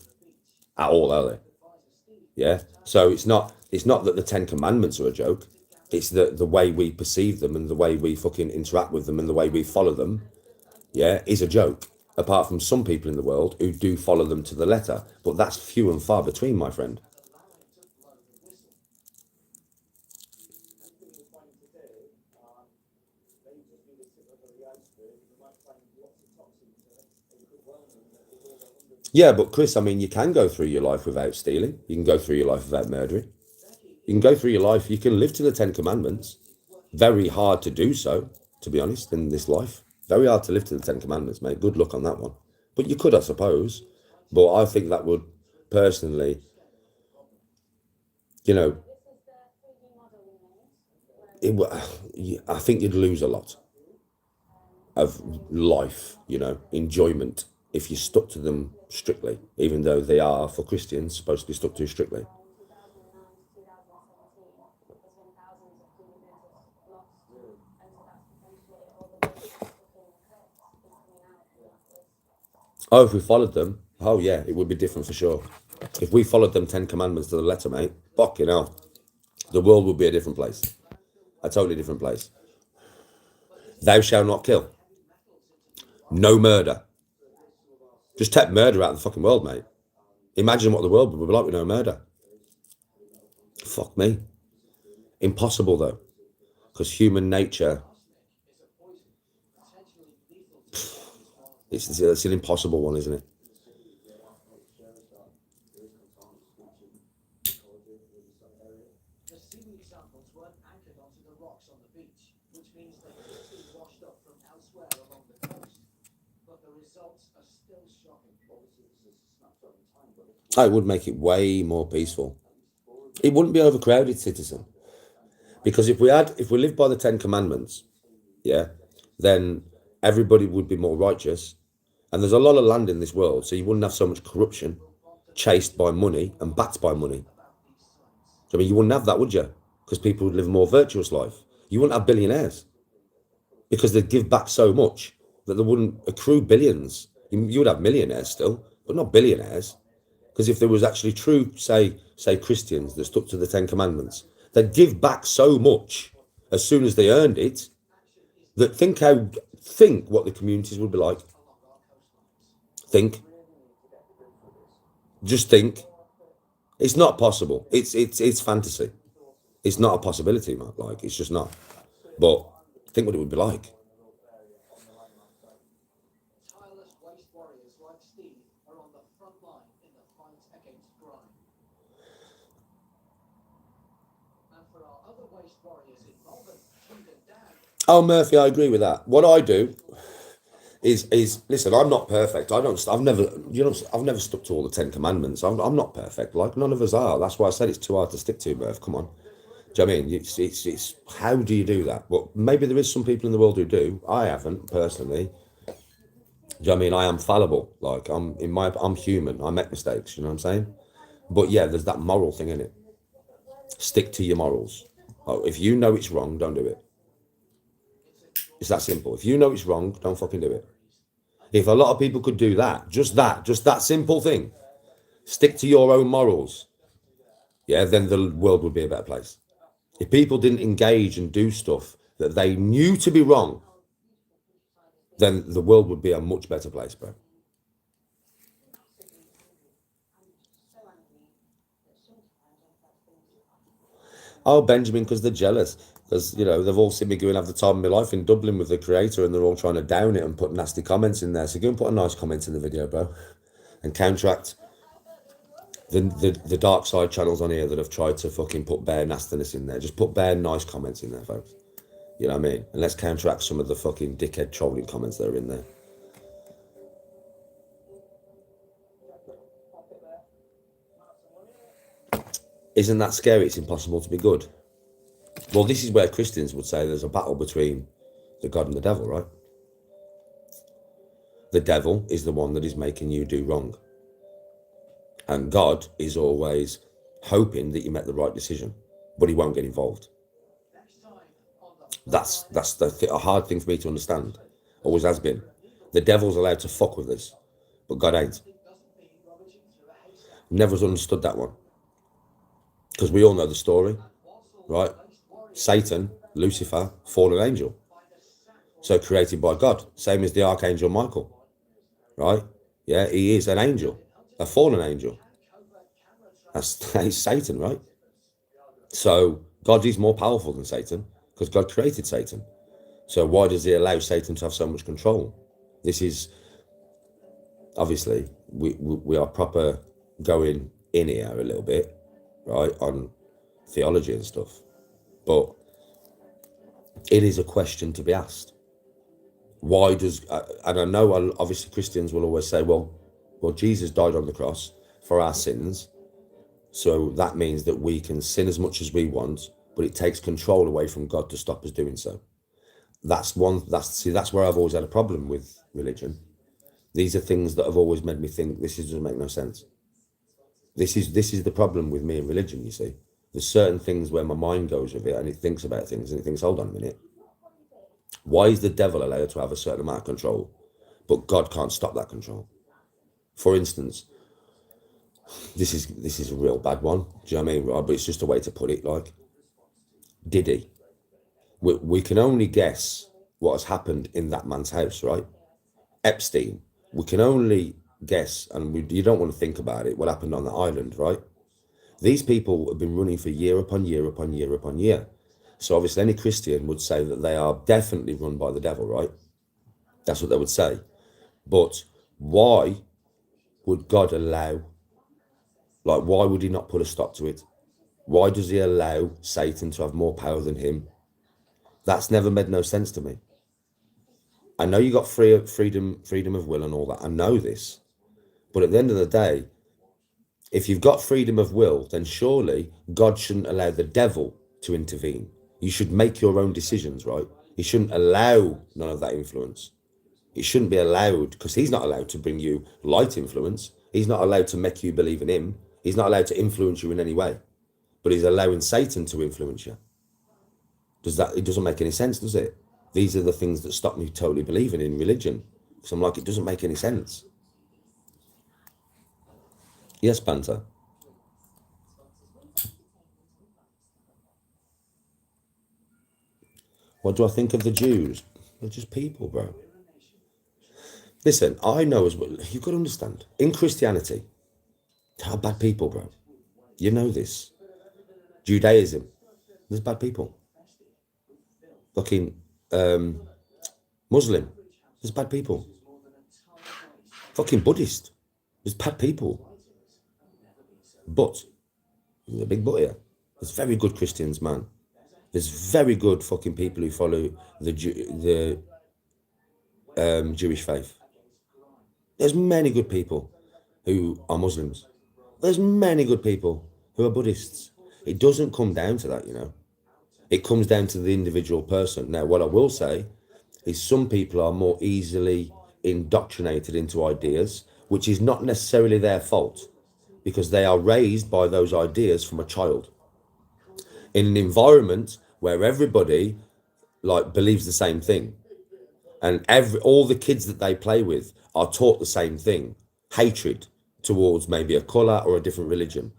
[SPEAKER 1] at all, are they? Yeah. So it's not that the 10 commandments are a joke. It's the way we perceive them and the way we fucking interact with them and the way we follow them, yeah, is a joke. Apart from some people in the world who do follow them to the letter. But that's few and far between, my friend. Yeah, but Chris, I mean, you can go through your life without stealing. You can go through your life without murdering. You can go through your life. You can live to the 10 Commandments. Very hard to do so, to be honest, in this life. Very hard to live to the 10 Commandments, mate. Good luck on that one. But you could, I suppose. But I think that would, personally, you know, I think you'd lose a lot of life, you know, enjoyment, if you stuck to them strictly, even though they are, for Christians, supposed to be stuck to strictly. Oh, if we followed them, oh yeah, it would be different for sure. If we followed them 10 Commandments to the letter, mate, fucking hell, the world would be a different place. A totally different place. Thou shalt not kill. No murder. Just take murder out of the fucking world, mate. Imagine what the world would be like with no murder. Fuck me. Impossible, though. Because human nature, it's an impossible one, isn't it? It would make it way more peaceful. It wouldn't be overcrowded, citizen. Because if we lived by the 10 Commandments, yeah, then everybody would be more righteous. And there's a lot of land in this world, so you wouldn't have so much corruption, chased by money and backed by money. I mean, you wouldn't have that, would you? Because people would live a more virtuous life. You wouldn't have billionaires because they'd give back so much that they wouldn't accrue billions. You would have millionaires still, but not billionaires. Because if there was actually true, say Christians that stuck to the 10 Commandments, they'd give back so much as soon as they earned it, that think what the communities would be like. Just think. It's not possible. It's fantasy. It's not a possibility, man. Like, it's just not. But think what it would be like. Oh, Murphy, I agree with that. What I do is listen. I'm not perfect. I've never stuck to all the 10 Commandments. I'm not perfect. Like, none of us are. That's why I said it's too hard to stick to, Murph. Come on. Do you know what I mean? It's how do you do that? Well, maybe there is some people in the world who do. I haven't personally. Do you know what I mean? I am fallible. Like, I'm human. I make mistakes. You know what I'm saying? But yeah, there's that moral thing in it. Stick to your morals. Like, if you know it's wrong, don't do it. It's that simple. If you know it's wrong, don't fucking do it. If a lot of people could do that, just that simple thing, stick to your own morals, yeah, then the world would be a better place. If people didn't engage and do stuff that they knew to be wrong, then the world would be a much better place, bro. Oh, Benjamin, because they're jealous. Because, you know, they've all seen me go and have the time of my life in Dublin with the creator, and they're all trying to down it and put nasty comments in there. So go and put a nice comment in the video, bro, and counteract the dark side channels on here that have tried to fucking put bare nastiness in there. Just put bare nice comments in there, folks. You know what I mean? And let's counteract some of the fucking dickhead trolling comments that are in there. Isn't that scary? It's impossible to be good. Well, this is where Christians would say there's a battle between the God and the devil, right? The devil is the one that is making you do wrong. And God is always hoping that you make the right decision, but he won't get involved. That's a hard thing for me to understand. Always has been. The devil's allowed to fuck with us, but God ain't. Never understood that one. Because we all know the story, right? Satan, Lucifer, fallen angel. So created by God, same as the Archangel Michael, right? Yeah, he is an angel, a fallen angel. He's Satan, right? So God is more powerful than Satan because God created Satan. So why does he allow Satan to have so much control? This is obviously we are proper going in here a little bit, right, on theology and stuff. But it is a question to be asked. Why does, and I know obviously Christians will always say, well, Jesus died on the cross for our sins. So that means that we can sin as much as we want, but it takes control away from God to stop us doing so. That's where I've always had a problem with religion. These are things that have always made me think this doesn't make no sense. This is the problem with me and religion, you see. There's certain things where my mind goes with it and it thinks about things and it thinks, hold on a minute. Why is the devil allowed to have a certain amount of control, but God can't stop that control? For instance, this is a real bad one. Do you know what I mean? Right? But it's just a way to put it. Like, Diddy. We can only guess what has happened in that man's house, right? Epstein. We can only guess, and you don't want to think about it, what happened on the island, right? These people have been running for year upon year upon year upon year. So obviously any Christian would say that they are definitely run by the devil, right? That's what they would say. But why would God allow, like, why would he not put a stop to it? Why does he allow Satan to have more power than him? That's never made no sense to me. I know you got freedom of will and all that. I know this. But at the end of the day, if you've got freedom of will, then surely God shouldn't allow the devil to intervene. You should make your own decisions, right? He shouldn't allow none of that influence. It shouldn't be allowed, because he's not allowed to bring you light influence. He's not allowed to make you believe in him. He's not allowed to influence you in any way. But he's allowing Satan to influence you. It doesn't make any sense, does it? These are the things that stop me totally believing in religion. Because I'm like, it doesn't make any sense. Yes, Panther. What do I think of the Jews? They're just people, bro. Listen, I know as well, you've got to understand, in Christianity, how bad people, bro. You know this. Judaism, there's bad people. Fucking Muslim, there's bad people. Fucking Buddhist, there's bad people. But, there's a big but here, there's very good Christians, man. There's very good fucking people who follow the Jewish faith. There's many good people who are Muslims. There's many good people who are Buddhists. It doesn't come down to that, you know. It comes down to the individual person. Now, what I will say is some people are more easily indoctrinated into ideas, which is not necessarily their fault, because they are raised by those ideas from a child in an environment where everybody like believes the same thing, and all the kids that they play with are taught the same thing: hatred towards maybe a color or a different religion.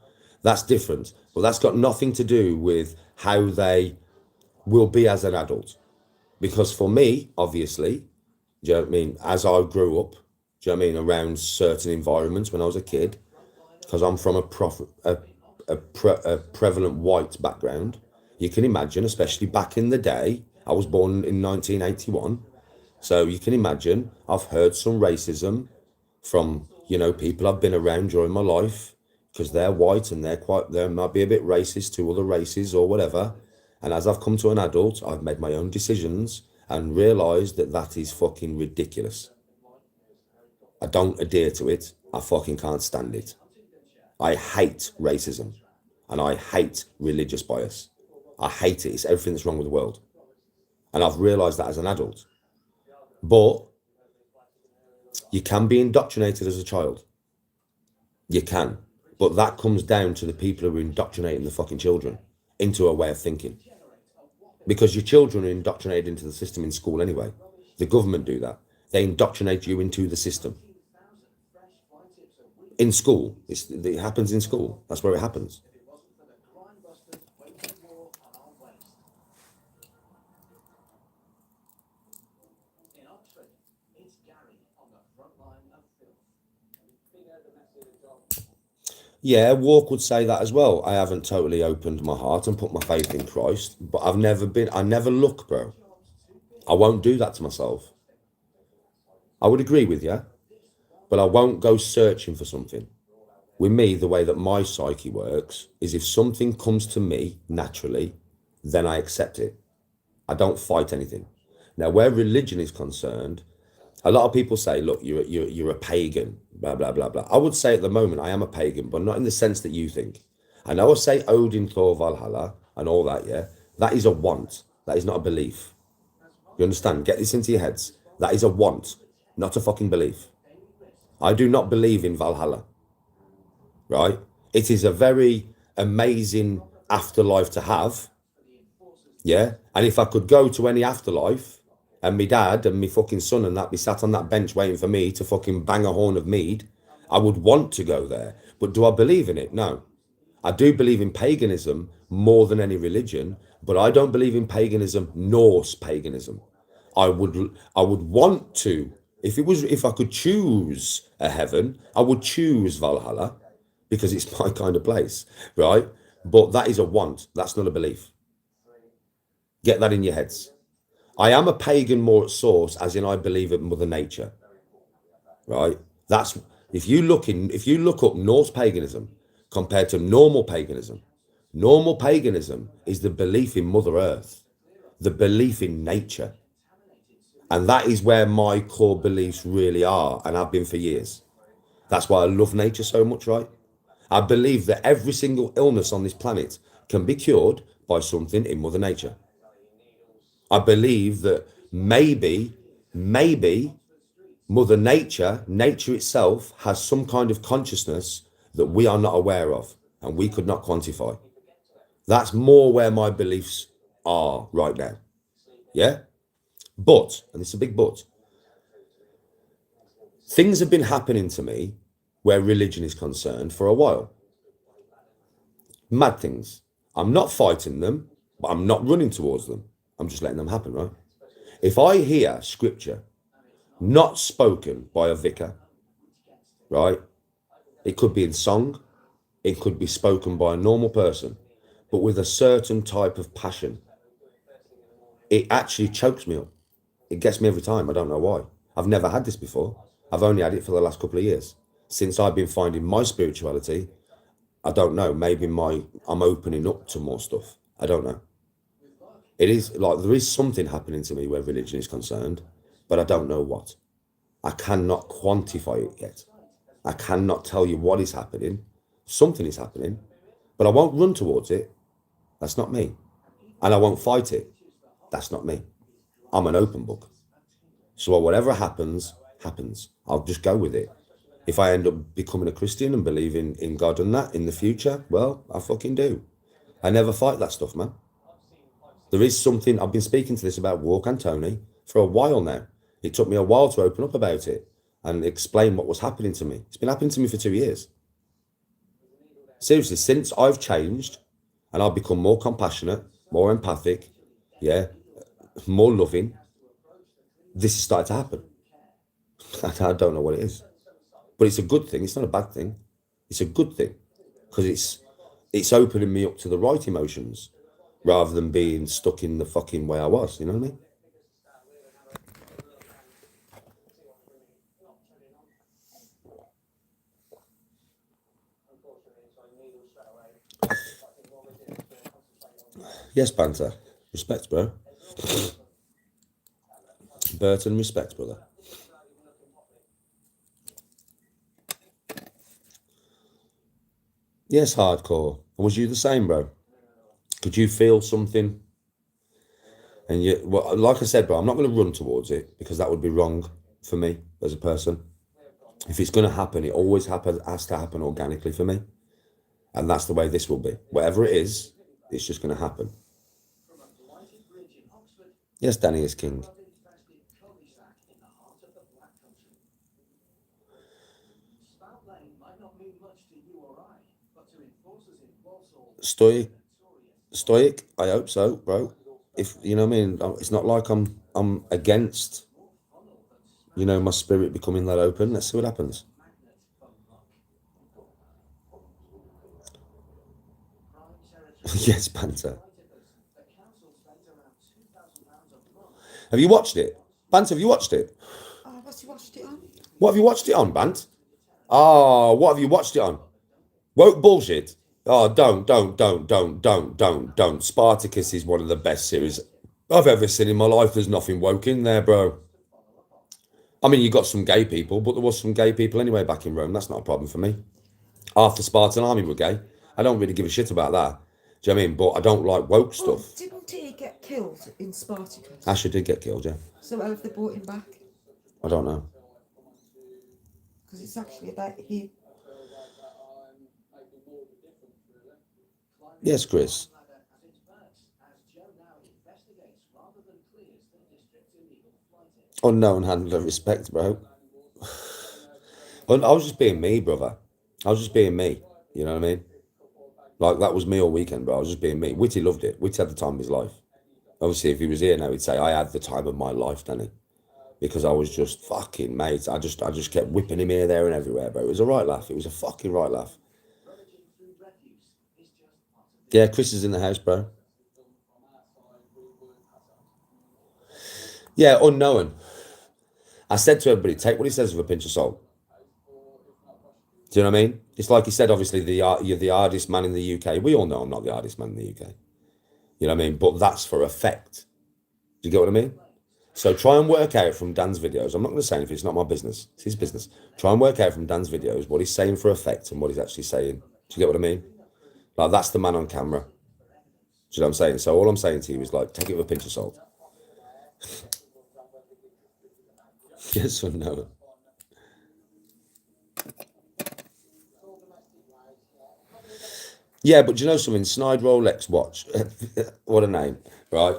[SPEAKER 1] That's different, but that's got nothing to do with how they will be as an adult. Because for me, obviously, do you know what I mean, as I grew up, do you know what I mean, around certain environments when I was a kid, because I'm from a prevalent white background, you can imagine, especially back in the day, I was born in 1981, so you can imagine I've heard some racism from, you know, people I've been around during my life, because they're white and they might be a bit racist to other races or whatever. And as I've come to an adult, I've made my own decisions and realised that that is fucking ridiculous. I don't adhere to it. I fucking can't stand it. I hate racism and I hate religious bias. I hate it. It's everything that's wrong with the world. And I've realised that as an adult. But you can be indoctrinated as a child. You can. But that comes down to the people who are indoctrinating the fucking children into a way of thinking. Because your children are indoctrinated into the system in school anyway. The government do that. They indoctrinate you into the system. In school. It happens in school. That's where it happens. Yeah, Walk would say that as well. I haven't totally opened my heart and put my faith in Christ, but I never look, bro. I won't do that to myself. I would agree with you. but I won't go searching for something. With me, the way that my psyche works is if something comes to me naturally, then I accept it. I don't fight anything. Now, where religion is concerned, a lot of people say, look, you're a pagan, blah, blah, blah, blah. I would say at the moment I am a pagan, but not in the sense that you think. I know I say Odin, Thor, Valhalla, and all that, yeah? That is a want. That is not a belief. You understand? Get this into your heads. That is a want, not a fucking belief. I do not believe in Valhalla, right? It is a very amazing afterlife to have, yeah? And if I could go to any afterlife and me dad and me fucking son and that be sat on that bench waiting for me to fucking bang a horn of mead, I would want to go there. But do I believe in it? No. I do believe in paganism more than any religion, but I don't believe in paganism, Norse paganism. I would want to, if I could choose a heaven, I would choose Valhalla because it's my kind of place, right? But that is a want. That's not a belief. Get that in your heads. I am a pagan more at source, as in I believe in Mother Nature, right? That's if you look up Norse paganism compared to normal paganism is the belief in Mother Earth, the belief in nature. And that is where my core beliefs really are, and have been for years. That's why I love nature so much, right? I believe that every single illness on this planet can be cured by something in Mother Nature. I believe that maybe Mother Nature itself has some kind of consciousness that we are not aware of and we could not quantify. That's more where my beliefs are right now. Yeah? But, and it's a big but, things have been happening to me where religion is concerned for a while. Mad things. I'm not fighting them, but I'm not running towards them. I'm just letting them happen, right? If I hear scripture not spoken by a vicar, right? It could be in song, it could be spoken by a normal person, but with a certain type of passion. It actually chokes me up. It gets me every time. I don't know why. I've never had this before. I've only had it for the last couple of years. Since I've been finding my spirituality, I don't know, maybe I'm opening up to more stuff. I don't know. It is like there is something happening to me where religion is concerned, but I don't know what. I cannot quantify it yet. I cannot tell you what is happening. Something is happening, but I won't run towards it. That's not me. And I won't fight it. That's not me. I'm an open book. So whatever happens, happens. I'll just go with it. If I end up becoming a Christian and believing in God and that in the future, well, I fucking do. I never fight that stuff, man. There is something, I've been speaking to this about Walk and Tony for a while now. It took me a while to open up about it and explain what was happening to me. It's been happening to me for 2 years. Seriously, since I've changed and I've become more compassionate, more empathic, yeah, more loving, this has started to happen. I don't know what it is, but it's a good thing. It's not a bad thing. It's a good thing because it's opening me up to the right emotions rather than being stuck in the fucking way I was. You know what I mean? Yes, Banter. Respect, bro. Burton, respect, brother. Yes, hardcore. Was you the same, bro? Could you feel something? And you, well, like I said, bro, I'm not going to run towards it because that would be wrong for me as a person. If it's going to happen, it always has to happen organically for me. And that's the way this will be. Whatever it is, it's just going to happen. Yes, Danny is king. Stoic, I hope so, bro. If you know what I mean, it's not like I'm against, my spirit becoming that open. Let's see what happens. Yes, Banter. Have you watched it? Banter, have you watched it?
[SPEAKER 2] Oh, what's he watched it on?
[SPEAKER 1] What have you watched it on, Bant? Oh, what have you watched it on? Woke bullshit. Oh, don't. Spartacus is one of the best series I've ever seen in my life. There's nothing woke in there, bro. I mean, you got some gay people, but there was some gay people anyway back in Rome. That's not a problem for me. Half the Spartan army were gay. I don't really give a shit about that. Do you know what I mean? But I don't like woke
[SPEAKER 2] Well,
[SPEAKER 1] stuff.
[SPEAKER 2] didn't he get killed in Spartacus?
[SPEAKER 1] Asher did get killed, yeah.
[SPEAKER 2] So how have they brought him back?
[SPEAKER 1] I don't know.
[SPEAKER 2] Because it's actually about him.
[SPEAKER 1] Yes, Chris. Unknown handler respect, bro. I was just being me, brother. I was just being me. You know what I mean? Like, that was me all weekend, bro. I was just being me. Witty loved it. Witty had the time of his life. Obviously, if he was here now, he'd say, I had the time of my life, Danny. Because I was just fucking mate. I just kept whipping him here, there, and everywhere, bro. It was a right laugh. It was a fucking right laugh. Yeah, Chris is in the house, bro. Yeah, unknown. I said to everybody, take what he says with a pinch of salt. Do you know what I mean? It's like he said, obviously, you're the hardest man in the UK. We all know I'm not the hardest man in the UK. You know what I mean? But that's for effect. Do you get what I mean? So try and work out from Dan's videos. I'm not going to say anything. It's not my business. It's his business. Try and work out from Dan's videos what he's saying for effect and what he's actually saying. Do you get what I mean? Like, that's the man on camera. Do you know what I'm saying? So all I'm saying to you is, like, take it with a pinch of salt. Yes or no? Yeah, but do you know something? Snide Rolex watch. What a name, right?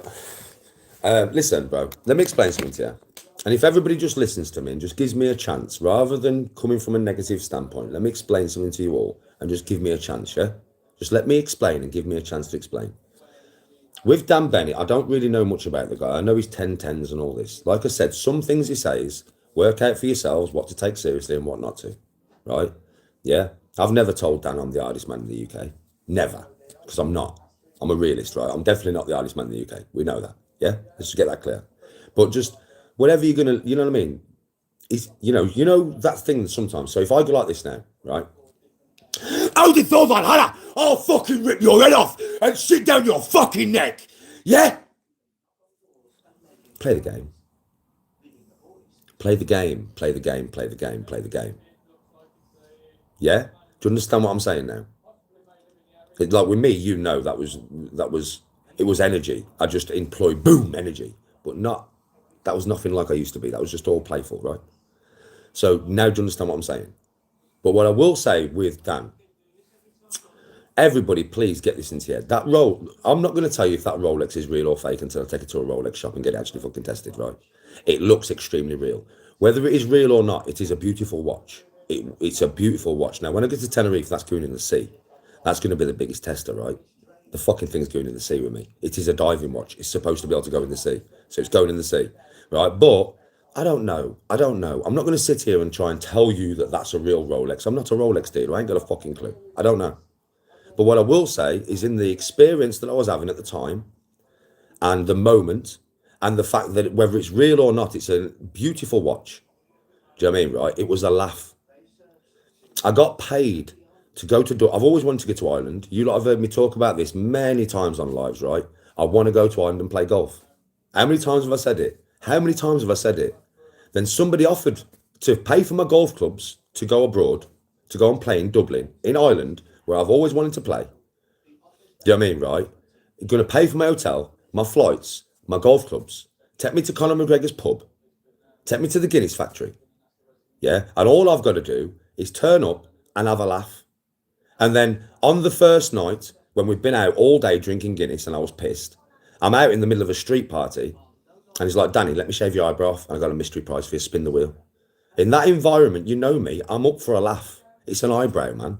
[SPEAKER 1] Listen, bro, let me explain something to you. And if everybody just listens to me and just gives me a chance, rather than coming from a negative standpoint, let me explain something to you all and just give me a chance, yeah? Just let me explain and give me a chance to explain. With Dan Bennett, I don't really know much about the guy. I know he's 10-10s and all this. Like I said, some things he says, work out for yourselves what to take seriously and what not to, right? Yeah? I've never told Dan I'm the hardest man in the UK. Never. Because I'm not. I'm a realist, right? I'm definitely not the hardest man in the UK. We know that. Yeah? Let's just get that clear. But just whatever you're going to, you know what I mean? Is you know that thing sometimes. So if I go like this now, right? How did thought that, Hannah? I'll fucking rip your head off and sit down your fucking neck. Yeah? Play the game. Play the game. Play the game. Play the game. Play the game. Yeah? Do you understand what I'm saying now? Like with me, you know, that was energy. I just employed boom energy, but that was nothing like I used to be. That was just all playful, right? So now do you understand what I'm saying? But what I will say with Dan, everybody, please get this into your head. That I'm not going to tell you if that Rolex is real or fake until I take it to a Rolex shop and get it actually fucking tested, right? It looks extremely real. Whether it is real or not, it is a beautiful watch. It's a beautiful watch. Now, when I get to Tenerife, that's going in the sea. That's going to be the biggest tester, right? The fucking thing's going in the sea with me. It is a diving watch. It's supposed to be able to go in the sea. So it's going in the sea, right? But I don't know. I'm not going to sit here and try and tell you that that's a real Rolex. I'm not a Rolex dealer. I ain't got a fucking clue. I don't know. But what I will say is in the experience that I was having at the time and the moment and the fact that whether it's real or not, it's a beautiful watch. Do you know what I mean, right? It was a laugh. I got paid to go to, I've always wanted to get to Ireland. You lot have heard me talk about this many times on lives, right? I want to go to Ireland and play golf. How many times have I said it? Then somebody offered to pay for my golf clubs to go abroad, to go and play in Dublin, in Ireland, where I've always wanted to play. Do you know what I mean, right? You're going to pay for my hotel, my flights, my golf clubs, take me to Conor McGregor's pub, take me to the Guinness factory. Yeah? And all I've got to do is turn up and have a laugh. And then on the first night, when we've been out all day drinking Guinness and I was pissed, I'm out in the middle of a street party and he's like, Danny, let me shave your eyebrow off. And I got a mystery prize for you, spin the wheel. In that environment, you know me, I'm up for a laugh. It's an eyebrow, man.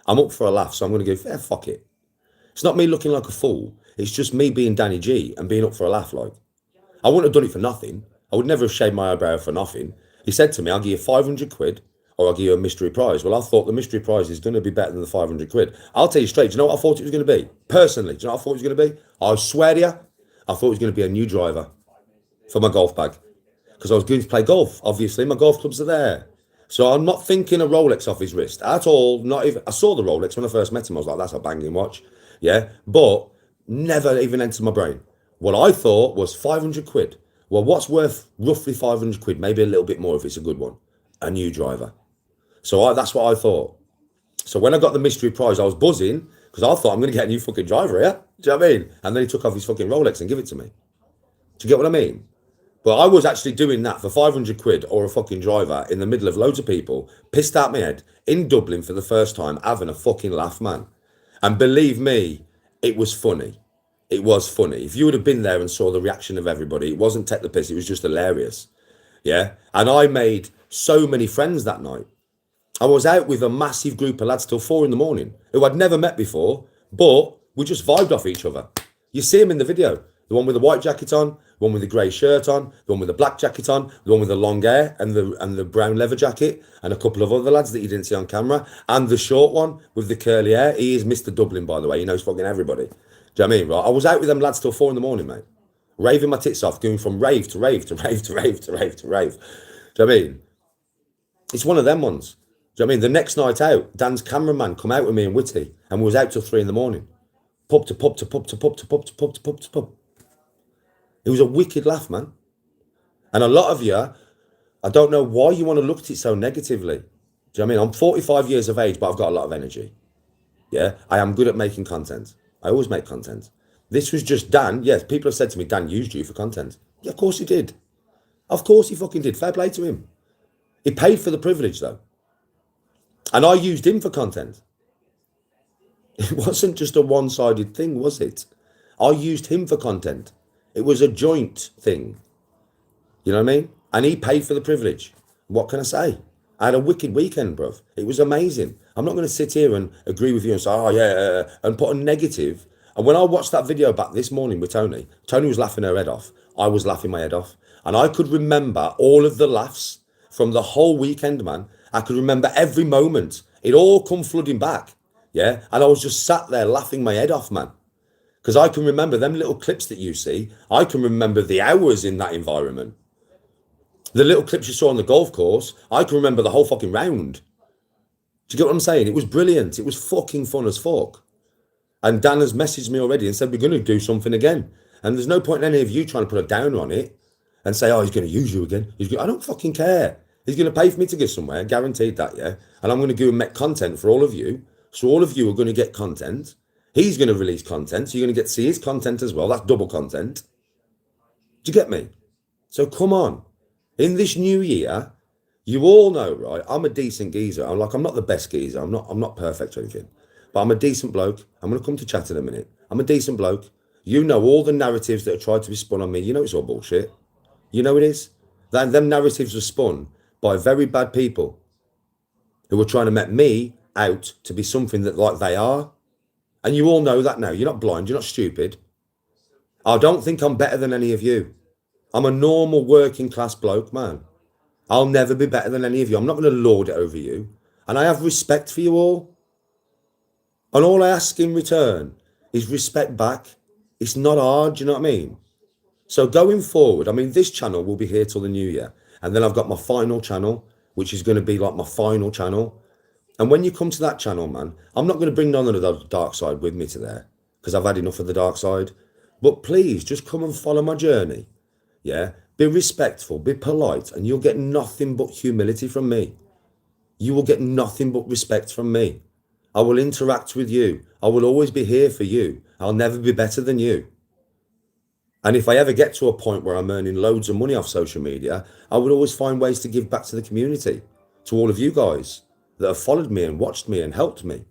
[SPEAKER 1] I'm up for a laugh, so I'm going to go, fuck it. It's not me looking like a fool. It's just me being Danny G and being up for a laugh, like. I wouldn't have done it for nothing. I would never have shaved my eyebrow for nothing. He said to me, I'll give you 500 quid or I'll give you a mystery prize. Well, I thought the mystery prize is going to be better than the 500 quid. I'll tell you straight, do you know what I thought it was going to be? Personally, do you know what I thought it was going to be? I swear to you, I thought it was going to be a new driver for my golf bag. Because I was going to play golf, obviously. My golf clubs are there. So I'm not thinking a Rolex off his wrist at all. Not even. I saw the Rolex when I first met him. I was like, that's a banging watch. Yeah. But never even entered my brain. What I thought was 500 quid. Well, what's worth roughly 500 quid? Maybe a little bit more if it's a good one. A new driver. So that's what I thought. So when I got the mystery prize, I was buzzing because I thought I'm going to get a new fucking driver here. Do you know what I mean? And then he took off his fucking Rolex and give it to me. Do you get what I mean? But I was actually doing that for 500 quid or a fucking driver in the middle of loads of people, pissed out my head, in Dublin for the first time, having a fucking laugh, man. And believe me, it was funny. It was funny. If you would have been there and saw the reaction of everybody, it wasn't take the piss, it was just hilarious. Yeah? And I made so many friends that night. I was out with a massive group of lads till 4 a.m, who I'd never met before, but we just vibed off each other. You see him in the video. The one with the white jacket on, the one with the grey shirt on, the one with the black jacket on, the one with the long hair and the brown leather jacket, and a couple of other lads that you didn't see on camera, and the short one with the curly hair. He is Mr. Dublin, by the way. He knows fucking everybody. Do you know what I mean? Right? I was out with them lads till 4 a.m, mate. Raving my tits off, going from rave to rave to rave to rave to rave to rave. Do you know what I mean? It's one of them ones. Do you know what I mean? The next night out, Dan's cameraman come out with me and Whitty, and we was out till 3 a.m. Pub to pub to pub to pub to pub to pub to pub to pub. It was a wicked laugh, man. And a lot of you, I don't know why you want to look at it so negatively. Do you know what I mean? I'm 45 years of age, but I've got a lot of energy. Yeah, I am good at making content. I always make content. This was just Dan. Yes, people have said to me, Dan used you for content. Yeah, of course he did. Of course he fucking did. Fair play to him. He paid for the privilege, though. And I used him for content. It wasn't just a one-sided thing, was it? I used him for content. It was a joint thing. You know what I mean? And he paid for the privilege. What can I say? I had a wicked weekend, bruv. It was amazing. I'm not going to sit here and agree with you and say, oh, yeah, and put a negative. And when I watched that video back this morning with Tony, Tony was laughing her head off. I was laughing my head off. And I could remember all of the laughs from the whole weekend, man. I could remember every moment. It all come flooding back. Yeah. And I was just sat there laughing my head off, man. Because I can remember them little clips that you see. I can remember the hours in that environment. The little clips you saw on the golf course, I can remember the whole fucking round. Do you get what I'm saying? It was brilliant. It was fucking fun as fuck. And Dan has messaged me already and said, we're going to do something again. And there's no point in any of you trying to put a downer on it and say, oh, he's going to use you again. I don't fucking care. He's going to pay for me to go somewhere, guaranteed that, yeah? And I'm going to go and make content for all of you. So all of you are going to get content. He's going to release content, so you're going to get to see his content as well. That's double content. Do you get me? So come on. In this new year, you all know, right? I'm a decent geezer. I'm not the best geezer. I'm not perfect or anything. But I'm a decent bloke. I'm going to come to chat in a minute. I'm a decent bloke. You know all the narratives that are tried to be spun on me. You know it's all bullshit. You know it is. Them narratives are spun by very bad people who are trying to make me out to be something that like they are. And you all know that now. You're not blind. You're not stupid. I don't think I'm better than any of you. I'm a normal working class bloke, man. I'll never be better than any of you. I'm not going to lord it over you. And I have respect for you all. And all I ask in return is respect back. It's not hard, do you know what I mean? So going forward, I mean, this channel will be here till the new year. And then I've got my final channel, which is going to be like my final channel. And when you come to that channel, man, I'm not going to bring none of the dark side with me to there because I've had enough of the dark side. But please, just come and follow my journey. Yeah? Be respectful, be polite, and you'll get nothing but humility from me. You will get nothing but respect from me. I will interact with you. I will always be here for you. I'll never be better than you. And if I ever get to a point where I'm earning loads of money off social media, I would always find ways to give back to the community, to all of you guys that have followed me and watched me and helped me.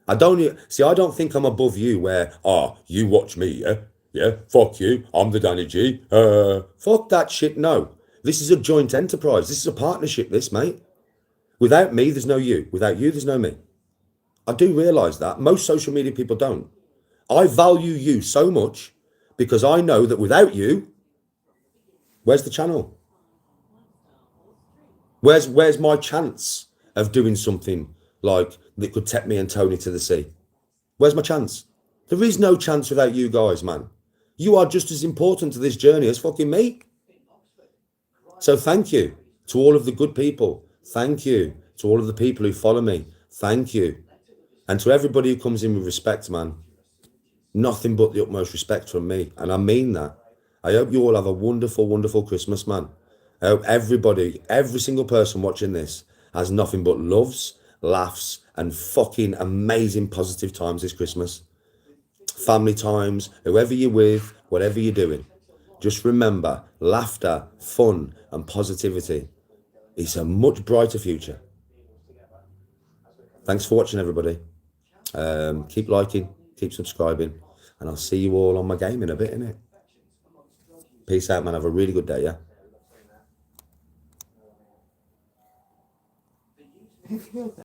[SPEAKER 1] I don't think I'm above you where, you watch me, yeah? Yeah, fuck you, I'm the Danny G. Fuck that shit, no. This is a joint enterprise. This is a partnership, this, mate. Without me, there's no you. Without you, there's no me. I do realise that. Most social media people don't. I value you so much because I know that without you, where's the channel? Where's my chance of doing something like that could take me and Tony to the sea? Where's my chance? There is no chance without you guys, man. You are just as important to this journey as fucking me. So thank you to all of the good people Thank you. To all of the people who follow me, thank you. And to everybody who comes in with respect, man, nothing but the utmost respect from me. And I mean that. I hope you all have a wonderful, wonderful Christmas, man. I hope everybody, every single person watching this has nothing but loves, laughs, and fucking amazing positive times this Christmas. Family times, whoever you're with, whatever you're doing. Just remember, laughter, fun, and positivity. It's a much brighter future. Thanks for watching, everybody. Keep liking, keep subscribing, and I'll see you all on my game in a bit, innit? Peace out, man. Have a really good day, yeah?